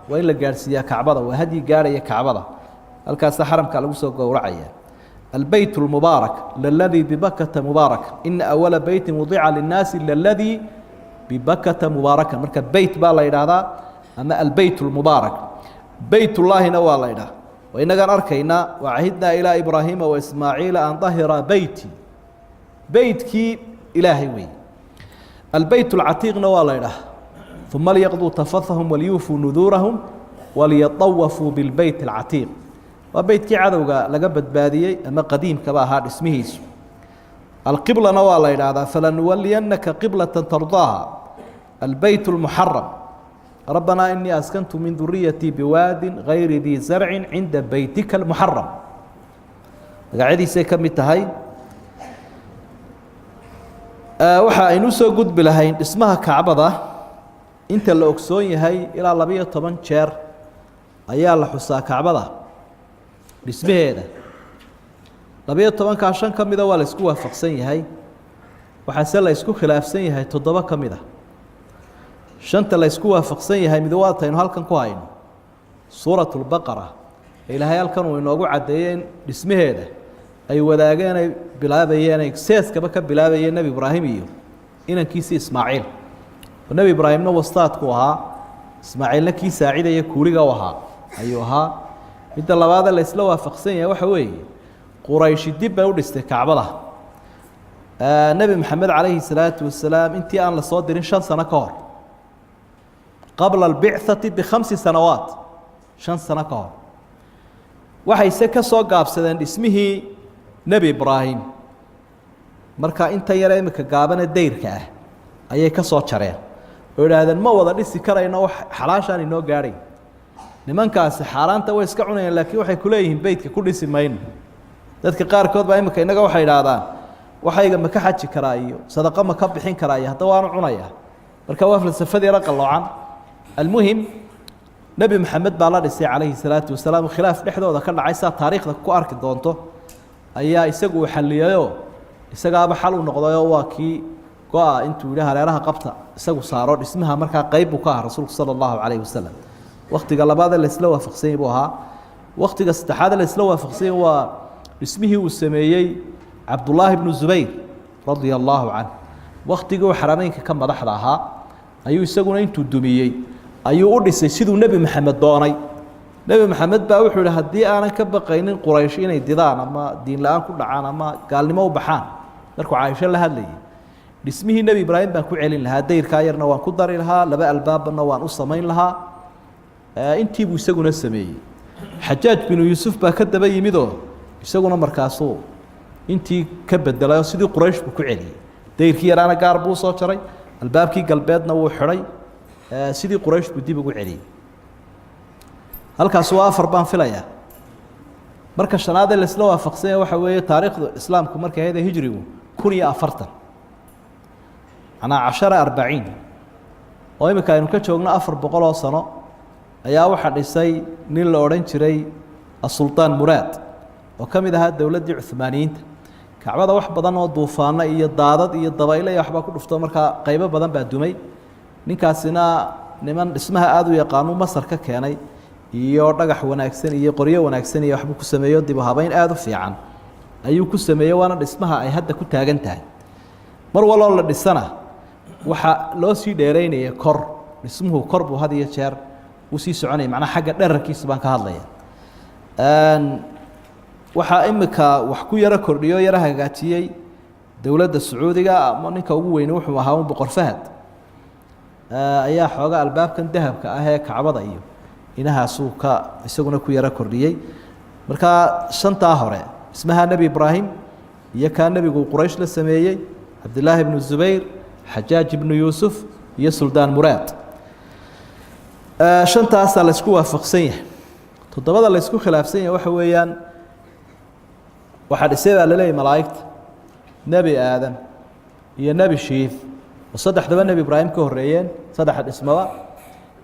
waa in la gaadhsiiyaa kacbada waa hadyi gaadhaya kacbada halkaasa xaramka lagu soo gowracaya albeyt اlmubaarak laladii bibakata mubaaraka ina awala beyti wadica linnaasi laladii bibakata mubaaraka marka beyt baa la yidhaahdaa ama albeyt اlmubaarak بيت الله نوالينا وإننا أركينا وعهدنا إلى إبراهيم وإسماعيل أن طهر بيتي بيتك إلهي وي البيت العتيق نوالينا ثم ليقضوا تفثهم وليوفوا نذورهم وليطوفوا بالبيت العتيق وبيتك عدوغا لقبت بادية أما قديم كبا هذا اسمه القبلة نوالينا هذا فلنولينك قبلة ترضاها البيت المحرم ربنا إني أسكنت من ذريتي بواد غير ذي زرع عند بيتك المحرم قاعد يسكم التهاي وحا إنو سو قد بلهين اسمها كعبة انت اللي أكسوني هاي إلى لبية طبعا شير أيال حسا كعبة اسمه هذا لبية طبعا كعشان كم إذا ولا اسكوها فقسين هاي وحسن لا اسكو خلاف سين هاي تضبط كم إذا shanta la isku waafaqsan yahay mid waa taynu halkan ku hayno suuratul baqara ilaahay halkan uu inoogu cadeeyeen dhismaheeda ay wadaageen ay bilaabayeen ay seeskaba ka bilaabayeen nabi ibraahim iyo inankiisa ismaaciil nabi ibraahimna wastaadku ahaa ismaaciilna kii saaciidaya kuuriga ahaa ayuu ahaa mid labaad la isla waafaqsan yahay waxa weeye quraysh dib bay u dhistay kacbada nabi maxamed calayhi salaatu wasalaam intii aan la soo dirin 5 sano ka hor قبل البعثة ب5 سنوات 5 سنة كهر waxay se ka soo gaabsadeen ismihii nabi ibraahim marka inta yar imika gaabana deyrka ah ayay ka soo jareen oo yiraahdeen ma wada dhisi karayno wax xalaashan inoo gaaray nimankaas xaaraanta way iska cunayeen laakiin waxay ku leeyihiin beedka ku dhisi mayno dadka qaar kood baa imika inaga waxay yiraahdaan waxayga ma ka xaji karaayo sadaqa ma ka bixin karaayo hadda waan cunaya marka waa falsafadii raqalloocan المهم نبي محمد بالله عليه الصلاة والسلام خلاف dhexdooda ka dhacay sa taariikhda ku arki doonto ayaa isagu xalliyayo isaga xal u noqdayo waa kii go'a intuu ilaahay hareeraha qabta isagu saaro dhismaha marka qayb uu ka ah rasuulku sallallahu alayhi wasallam waqtiga labaad la isla waafaqsay buu ahaa waqtiga saddexaad la isla waafaqsay waa dhismihii uu sameeyay Abdullah ibn Zubayr radiyallahu anhu waqtiga xarameynka ka madaxda ahaa ayuu isaguna intuu dumiyay ayuu u dhisay siduu nabi maxamed doonay nabi maxamed baa wuxuu yiri hadii aanan ka baqaynin quraysh inay didaan ama diin la'aan ku dhacaan ama gaalnimo u baxaan markuu Aisha la hadlayay dhismihii nabi ibraahim baan ku celin lahaa deyrka yarna waan ku dari lahaa laba albaabna waan u samayn lahaa intii buu isaguna sameeyay xajaaj bin yuusuf baa ka daba yimidoo isaguna markaasoo intii ka bedelay sidii quraysh ku celiyay deyrkii yarana gaar buu soo jaray albaabkii galbeedna wuu xiray sidii quraysh buu dib ugu celiyay halkaas waa afar baan filaya marka shanaad la isla waafaqsan waxa weeye taariikhda islaamku markay hayda hijrigu 1040 ana 1040 oo imika aynu ka joogno 400 oo sano ayaa waxa dhisay nin la oran jiray as-sultaan muraad oo kamid ahaa dawladii Uthmaaniyiinta kacbada wax badan oo duufaana iyo daadad iyo dabaylo iyo waxba ku dhufto marka qaybo badan baa dumay ninkaasina niman dhismaha aad u yaqaan Masar ka keenay iyo dhagax wanaagsan iyo qoryo wanaagsan iyo waxba ku sameeyo dib u habayn aad u fiican ayuu ku sameeyay waana dhismaha ay hadda ku taagan tahay mar walba la dhisana waxa loo sii dheereynaya kor dhismuhu kor buu had iyo jeer uu sii soconay macna xagga dherarkiisa baan ka hadlaya waxa imika wax ku yara kordhiyo yara hagaajiyay dawladda Sacuudiga ama ninka ugu weyn wuxuu ahaa boqor Fahad ayaa xooga albaabkan dahabka ah ee kacbada iyo inaha suuqa isaguna ku yara kordhiyay marka shanta hore ismaha nabi ibraahim iyo ka nabigu quraysh la sameeyay Abdullah ibn Zubayr Hajjaj ibn Yusuf iyo Sultan Murad shantaas la isku waafaqsan yahay todobada la isku khilaafsan yahay waxa weeyaan waxa dhisay la leeyahay malaa'ikta nabi aadam iyo nabi shiif وصدحدaba nabi ibraahim ka horeeyeen saddex dhismada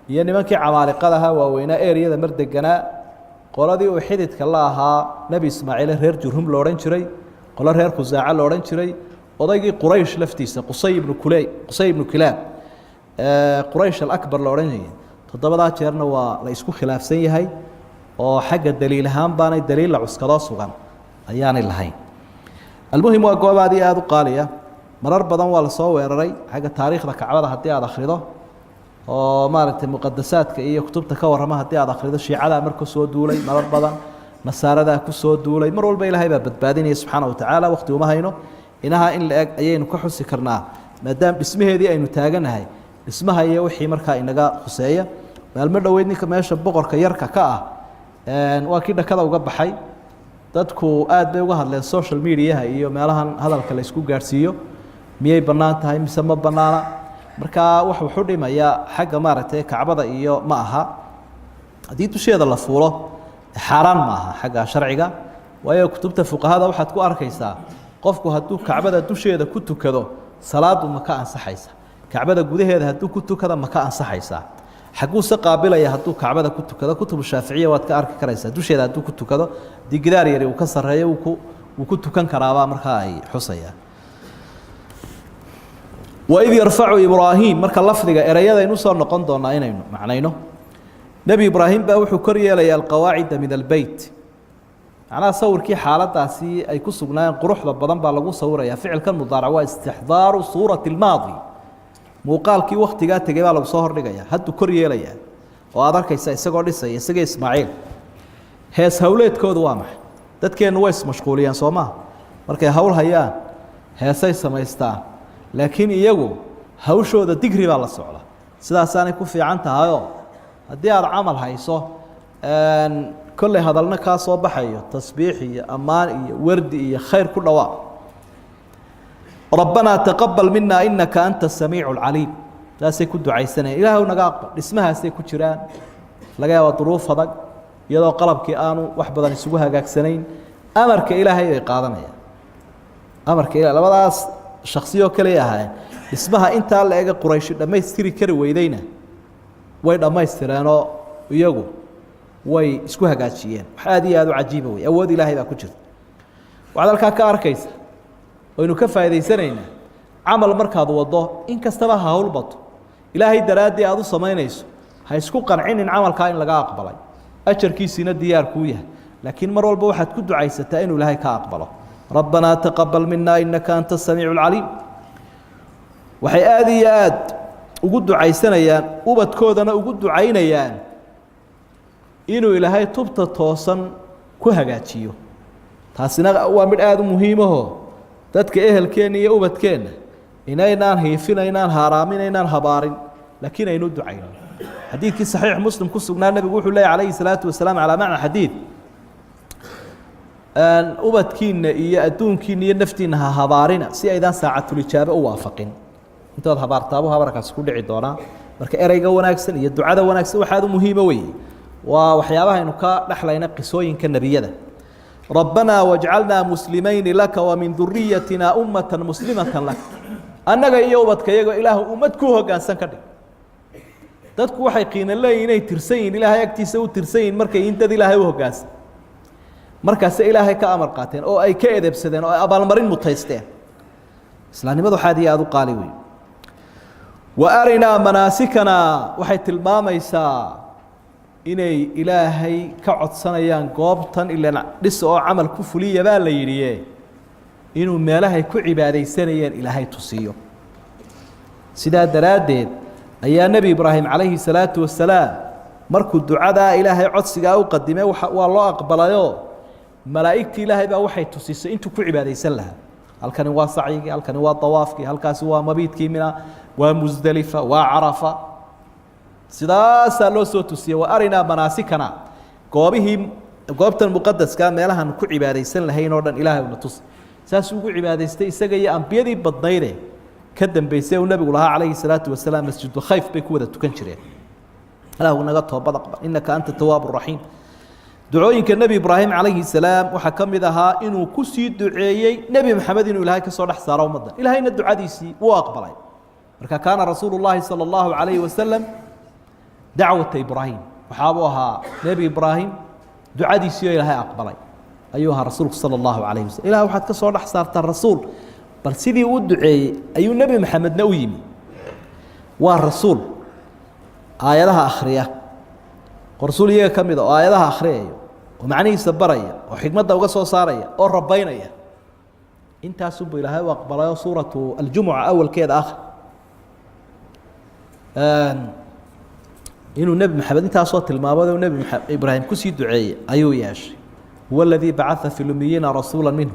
iyo nimankii camaaliqadaha waaweynaa eeriyada mardeganaa qoladii uu xididka la ahaa nabi ismaaciil reer jurhum la oran jiray qolo reer khuzaaca la oran jiray odaygii quraysh laftiisa qusay ibn kilaab quraysh al-akbar la oran jiray todobada jeerna waa la isku khilaafsan yahay oo xagga daliil ahaan baanay daliil la cuskado sugan ayaanay lahayn المهم waa goobaadii aad u qaaliya marar badan waa la soo weeraray xagga taariikhda kacbada hadii aad akhrido oo maaragtay muqadasaadka iyo kutubta ka warrama haddii aad akhrido shiicada marka soo duulay marar badan nasaarada ku soo duulay mar walba ilaahay baa badbaadinaya subxaana wa tacaala waqti uma hayno inaha in la eg ayaynu ka xusi karnaa maadaama dhismaheedii aynu taaganahay dhismaha iyo wixii markaa inaga khuseeya maalmo dhoweyd ninka meesha boqorka yarka ka ah waa kii dhakada uga baxay dadku aad bay uga hadleen social mediaha iyo meelahan hadalka la isku gaadhsiiyo miyay bannaan tahay mise ma bannaana markaa wax wuxuu dhimayaa xagga maaragtay kacbada iyo ma aha haddii dusheeda la fuulo xaaraan ma aha xagga sharciga waayo kutubta fuqahada waxaad ku arkaysaa qofku hadduu kacbada dusheeda ku tukado salaadu ma ka ansaxaysa kacbada gudaheeda hadduu ku tukada ma ka ansaxaysaa xaguuse qaabilaya hadduu kacbada ku tukado kutubu shaaficiya waad ka arki karaysaa dusheeda hadduu ku tukado haddii gidaar yari uu ka sarreeyo wuu ku tukan karaabaa markaa ay xusayaan waid yarfacu ibraahim marka lafdiga ereyadaynu soo noqon doonaa inaynu macnayno nebi ibraahim baa wuxuu kor yeelaya alqawaacida min albeyt macnaha sawirkii xaaladaasi ay ku sugnaayeen quruxda badan baa lagu sawiraya ficilkan mudaarac waa istixdaaru suurati almaadi muuqaalkii waktigaa tegey baa lagu soo hordhigaya hadduu kor yeelayaa oo aad arkaysa isagoo dhisaya isagii ismaaciil hees howleedkoodu waa maxay dadkeennu way ismashquuliyeen soo maha markay hawl hayaan heesay samaystaan laakiin iyagu hawshooda digri baa la socda sidaasaanay ku fiican tahayoo haddii aad camal hayso kolley hadalna kaa soo baxayo tasbiix iyo ammaan iyo wardi iyo khayr ku dhawaaq rabbanaa taqabal mina inaka anta samiicu alcaliim saasay ku ducaysanayaan ilaahw naga aqbal dhismahaasay ku jiraan laga yaaba duruuf adag iyadoo qalabkii aanu wax badan isugu hagaagsanayn amarka ilaahay bay qaadanayaan amarka ilahay labadaas shaksiyoo kale ahaayeen dhismaha intaa la ega qurayshi dhammaystiri kari weydayna way dhammaystireenoo iyagu way isku hagaajiyeen wax aad iyo aad u cajiiba wey awood ilaahay baa ku jirta waxaad halkaa ka arkaysa waynu ka faa'idaysanaynaa camal markaad waddo in kastaba ha hawl bato ilaahay daraaddii aad u samaynayso ha isku qancinin camalkaa in laga aqbalay ajarkiisiina diyaar kuu yahay laakiin mar walba waxaad ku ducaysataa inuu ilaahay ka aqbalo rabbanaa taqabal mina inaka anta samiicu alcaliim waxay aad iyo aad ugu ducaysanayaan ubadkoodana ugu ducaynayaan inuu ilaahay tubta toosan ku hagaajiyo taasina waa mid aada u muhiimaho dadka ehelkeenna iyo ubadkeenna inaynaan hiifinaynaan haaraaminaynaan habaarin laakiin aynu ducayno xadiidkii saxiix muslim ku sugnaa nebigu wuxuu leeyahy calayhi salaatu wasalaam calaa macna xadiid ubadkiinna iyo adduunkiinna iyo naftiinna ha habaarina si aydaan saacatulijaabo u waafaqin intood habaartaabo habarkaasi ku dhici doonaa marka ereyga wanaagsan iyo ducada wanaagsan waxaad u muhiima weeye waa waxyaabahaynu ka dhexlayna qisooyinka nebiyada rabbanaa wajcalnaa muslimayni laka wamin duriyatina ummatan muslimatan lak annaga iyo ubadka iyagoo ilaahu ummad ku hoggaansan ka dhig dadku waxay qiimo leeyihin inay tirsan yihin ilaahay agtiisa u tirsan yihin markay yihin dad ilaahay u hoggaansan markaase ilaahay ka amar qaateen oo ay ka edebsadeen oo ay abaalmarin mutaysteen islaamnimadu waxaad iyo aada u qaali weyn wa arinaa manaasikana waxay tilmaamaysaa inay ilaahay ka codsanayaan goobtan ilan dhis oo camal ku fuliya baa la yidhiye inuu meelahay ku cibaadaysanayeen ilaahay tusiyo sidaa daraaddeed ayaa nebi ibraahim calayhi salaatu wasalaam markuu ducadaa ilaahay codsigaa u qadimay waa loo aqbalayoo malaa'igtii ilaahay baa waxay tusisay intuu ku cibaadaysan lahaa halkani waa sacyigii halkani waa dawaafkii halkaasi waa mabiidkii mina waa musdelifa waa carafa sidaasaa loo soo tusiyey wa arinaa manaasikana goobtan muqadaskaa meelahaan ku cibaadaysan lahayn oo dhan ilaahay una tus saasuu ugu cibaadaystay isaga iyo ambiyadii badnayde ka dambeysay uu nebigu lahaa calayhi salaatu wasalaam masjidu khayf bay ku wada tukan jireen ilaahu naga toobad aqbal innaka anta tawaabu raxiim ducooyinka nebi ibraahim calayhi salaam waxaa ka mid ahaa inuu ku sii duceeyey nebi maxamed inuu ilaahay ka soo dhex saaro ummadda ilaahayna ducadiisii wuu aqbalay marka kaana rasuulu llaahi sala allahu calayhi wasalam dacwata ibraahim waxaabuu ahaa nebi ibraahim ducadiisii oo ilaahay aqbalay ayuu ahaa rasuulku sala allahu calayhi wasallam ilaah waxaad ka soo dhex saartaa rasuul bal sidii uu duceeyey ayuu nebi maxamedna u yimi waa rasuul aayadaha akhriya rasuul iyaga ka mid a oo aayadaha akhriyayo oo macnihiisa baraya oo xikmadda uga soo saaraya oo rabaynaya intaasubu ilaahay u aqbalayoo suuratu aljumuca awalkeeda akhri إنه نبي محمد أنت أصوات المعبد ونبي إبراهيم كسي دعية أيو ياشي هو الذي بعث في الأميين رسولا منه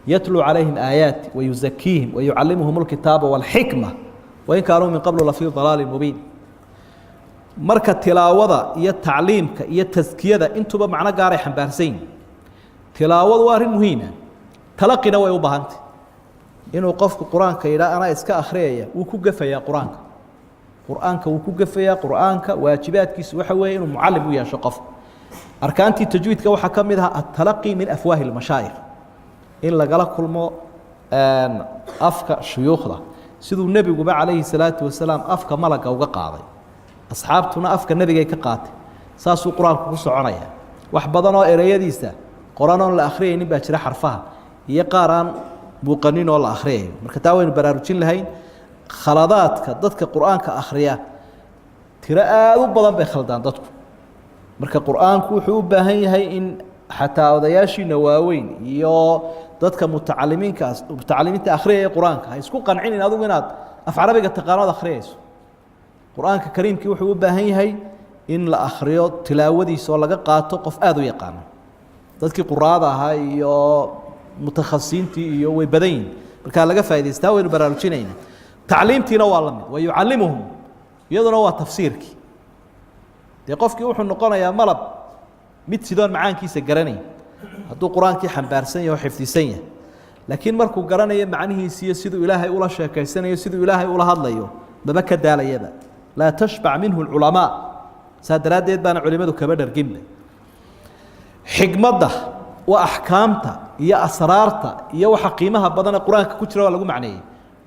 يتلو عليهم آيات ويزكيهم ويعلمهم الكتاب والحكمة وإن كانوا من قبل لفي ضلال مبين مركة تلاوة هي التعليم هي التزكية أنتم بمعنى قاري حنبارسين تلاوة وارين مهمة تلقينا ويوبهانت إنه قفك القرآن كيلا أنا إسكا أخرية وكوقف يا قرآنك وكوقف يا قرآنك واجباتك سوحوي إنه معلم ويا شقف أركانتي تجويدك وحكم منها التلقي من أفواه المشايخ إن لقى كل ما أفك شيوخنا سيدو النبي قبع عليه الصلاة والسلام أفك ملك أو قاضي أصحابتنا أفك النبي جاي كقاتل ساسو قرآن كوسو عنايا وحبضنا إريا ديستا قرآن الآخرين نبى شرح حرفها هي قارن بوقنين ولا آخرين مركتاوين براروجين لهين خلادات كدتك قرآن كآخرية ترى وبضن بخلدان دتك مرك قرآن كوحو باهي هي إن حتى odayaashii nawaaweyn iyo dadka mutacalimiinta akhriya quraanka hay isku qancin adigu inaad af carabiga taqaanad akhriyayso quraanka kariimkii wuxuu u baahan yahay in la akhriyo tilaawadiisa oo laga qaato qof aad u yaqaan dadkii quraada ahaa iyo mutakhasisiintii iyo way badan marka laga faa'iideystaa way baraarujinayna tacliimtiina waa la mid way yucallimuhum iyaduna waa tafsiirkii qofkii wuxuu noqonayaa malab mid sidoon macaankiisa garanay hadduu quraankii xambaarsan yahay oo xifdisan yahay laakiin markuu garanayo macnihiisa sidoo ilaahay ula sheekaysanayo sidoo ilaahay ula hadlayo baba ka daalayaba la tashba minhu ulama saadaradeed baan culimadu kaba dharginba xigmada wa ahkaamta iyo asraarta iyo waxa qiimaha badan quraanka ku jira lagu macneeyay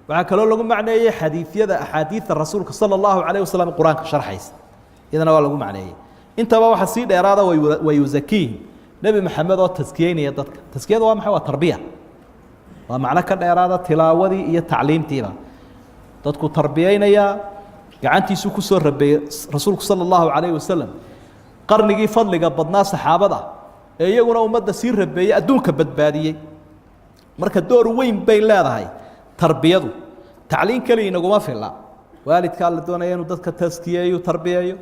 waxa kale lagu macneeyay xadiithiyada ahadiithda rasuulka sallallahu alayhi wasallam quraanka sharxaysa idana waa lagu macneeyay intaba waxa si dheeraada way yuzakiin nabi maxamed oo taskiyeynaya dadka taskiyada waa maxay waa tarbiya waa macna ka dheeraada tilaawadii iyo tacliimtiiba dadku tarbiyeynaya gacantiisu ku soo rabay rasuulku sallallahu alayhi wasallam qarnigii fadliga badnaa saxaabada ee iyaguna ummadda si rabeeyay adduunka badbaadiyay marka door weyn bay leedahay tarbiyadu tacliin kaliya inaguma filla waalidka la doonaya inuu dadka taskiyeeyo tarbiyeeyo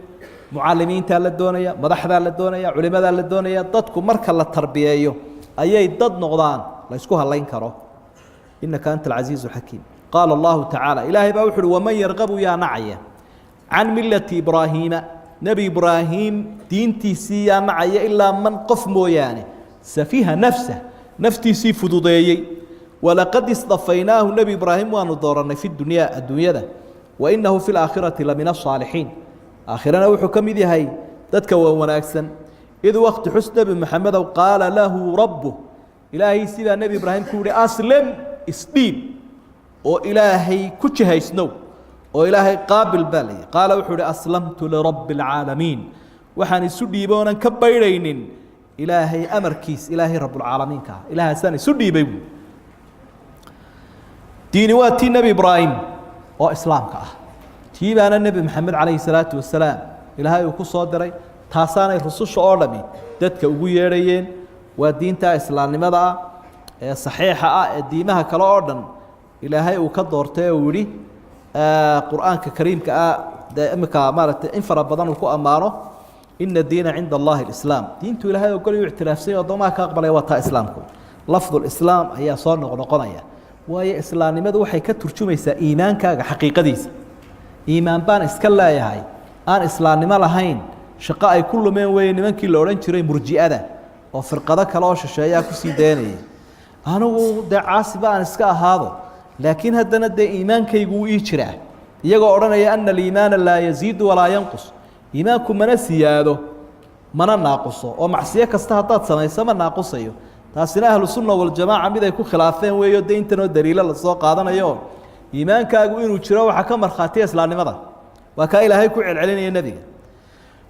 معلمين تلا الدنيا مدح تلا الدنيا علماء تلا الدنيا ضدكم مركز التربية أي ضد نقضان لا يسكوها الله ينكره إنك أنت العزيز الحكيم قال الله تعالى إلهي بأوحر ومن يرغب يا نعية عن ملة إبراهيم نبي إبراهيم دينتي سيا نعية إلا من قف مويانه سفيها نفسه نفتي سي فضوضي ولقد اصطفيناه نبي إبراهيم ونضرنا في الدنيا ده وإنه في الآخرة لمن الصالحين آخرنا وحو كميدي هاي ددك وناكسن إذ وقت حسن بمحمد وقال له ربه إلهي سيبا نبي إبراهيم كوري أسلم اسليم وإلهي كتشهي سنو وإلهي قابل بالي قال وحو أسلمت لرب العالمين وحاني سدي بونا كبيرين إلهي أمر كيس إلهي رب العالمين كا إلهي ساني سدي بيبو ديني واتي نبي إبراهيم وإسلام كا تيبان النبي محمد عليه الصلاة والسلام إلهي وكسو دري تاساني رسوش أولمي دادك أبو يريين ودين تا إسلام لماذا صحيحة ديمها كلا أردن إلهي وكدورتي وري قرآن كريم دائمك مالت انفر بدن وكو أمانه إن الدين عند الله الإسلام دينتو إلهي وقال يعتراف سيئة وضماك أقبل يوتا إسلامكم لفظ الإسلام هي صار نقنية وهي إسلام لماذا وحي كترجميسا إيمانك حقيقة ديس إيمان بان إسكالا يهاي آن إسلام نما لهين شقاء كل من وين منكي لورين تري مرجئة وفرقة كلاش الشيء كسي داني أنا ده عاصب عن إسكاء هذا لكن هذا ده إيمان كيجو يشرع يجوا أرنا أن الإيمان لا يزيد ولا ينقص إيمانكم من السيادة من الناقصة ومعصية كستهتات سنة يسمى الناقصة تاسنا أهل السنة والجماعة بده يكون خلافين ويودين تنو دليل للسوق هذا يوم إيمانك أقول وشرا وحكم مرخاتي إسلام ماذا وكائل هاي كوع علينا النبي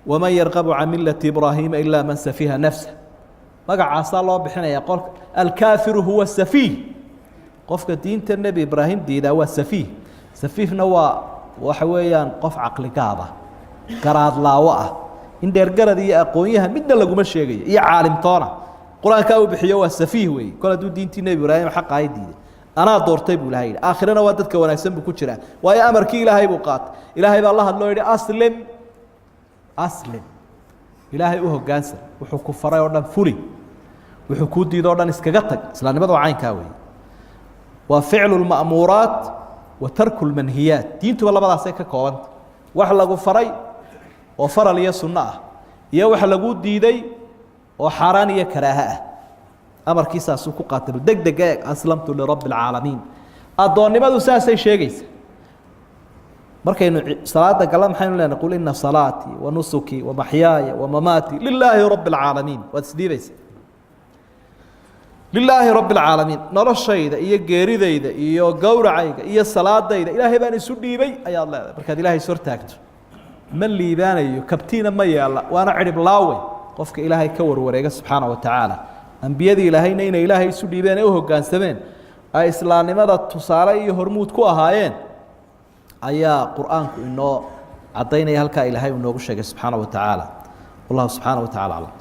ومن يرغب عن ملة إبراهيم إلا من سفيها نفسه وقع عصى الله بحنا يقول الكافر هو السفيه قف دين النبي إبراهيم دينا هو السفيه سفيه نوا وحويان قف عقل كابة كراد لاوة إن درجة دي أقويها مدة لقوم الشيء يا عالم طارة قرآن كاو بحيوه السفيه وي كل دو دين النبي إبراهيم حق عيدي أنا دورتي بولاهي آخرنا وادتك وناكسن بكتشرة ويا أمر كي إلهي بقات إلهي بالله الله يري أسلم aslim ilaahay u hoggaansan wuxuu ku faray oo dhan fuli wuxuu kuu diido o dhan iskaga tag islaamnimada waa caynkaa weeye waa ficlu lma'muuraat wa tarku lmanhiyaat diintuba labadaasay ka koobanta wax lagu faray oo faral iyo sunno ah iyo wax lagu diiday oo xaaraan iyo karaaha ah amarkiisaasuu ku qaatay deg deg eeg aslamtu lirabbi alcaalamiin addoonnimadu saasay sheegaysa markaynu salaada galla maxaynu leenahay qul ina salaatii wa nusukii wa maxyaaya wa mamaatii lilaahi rabbi alcaalamiin waad isdhiibaysa lilaahi rabbi alcaalamiin noloshayda iyo geeridayda iyo gowracayga iyo salaadayda ilaahay baan isu dhiibay ayaad leedahay markaad ilaahay is hortaagto ma liibaanayo kabtiina ma yaalla waana cidhib laawe qofka ilaahay ka warwareega subxaana wa tacaala ambiyadii ilaahayna inay ilaahay isu dhiibeen ee u hoggaansameen ay islaamnimada tusaale iyo hormuud ku ahaayeen ayaa qur'aanku inoo caddaynaya halkaa ilaahay uu noogu sheegay subxaana wa tacaala wallahu subxaana wa tacala aclam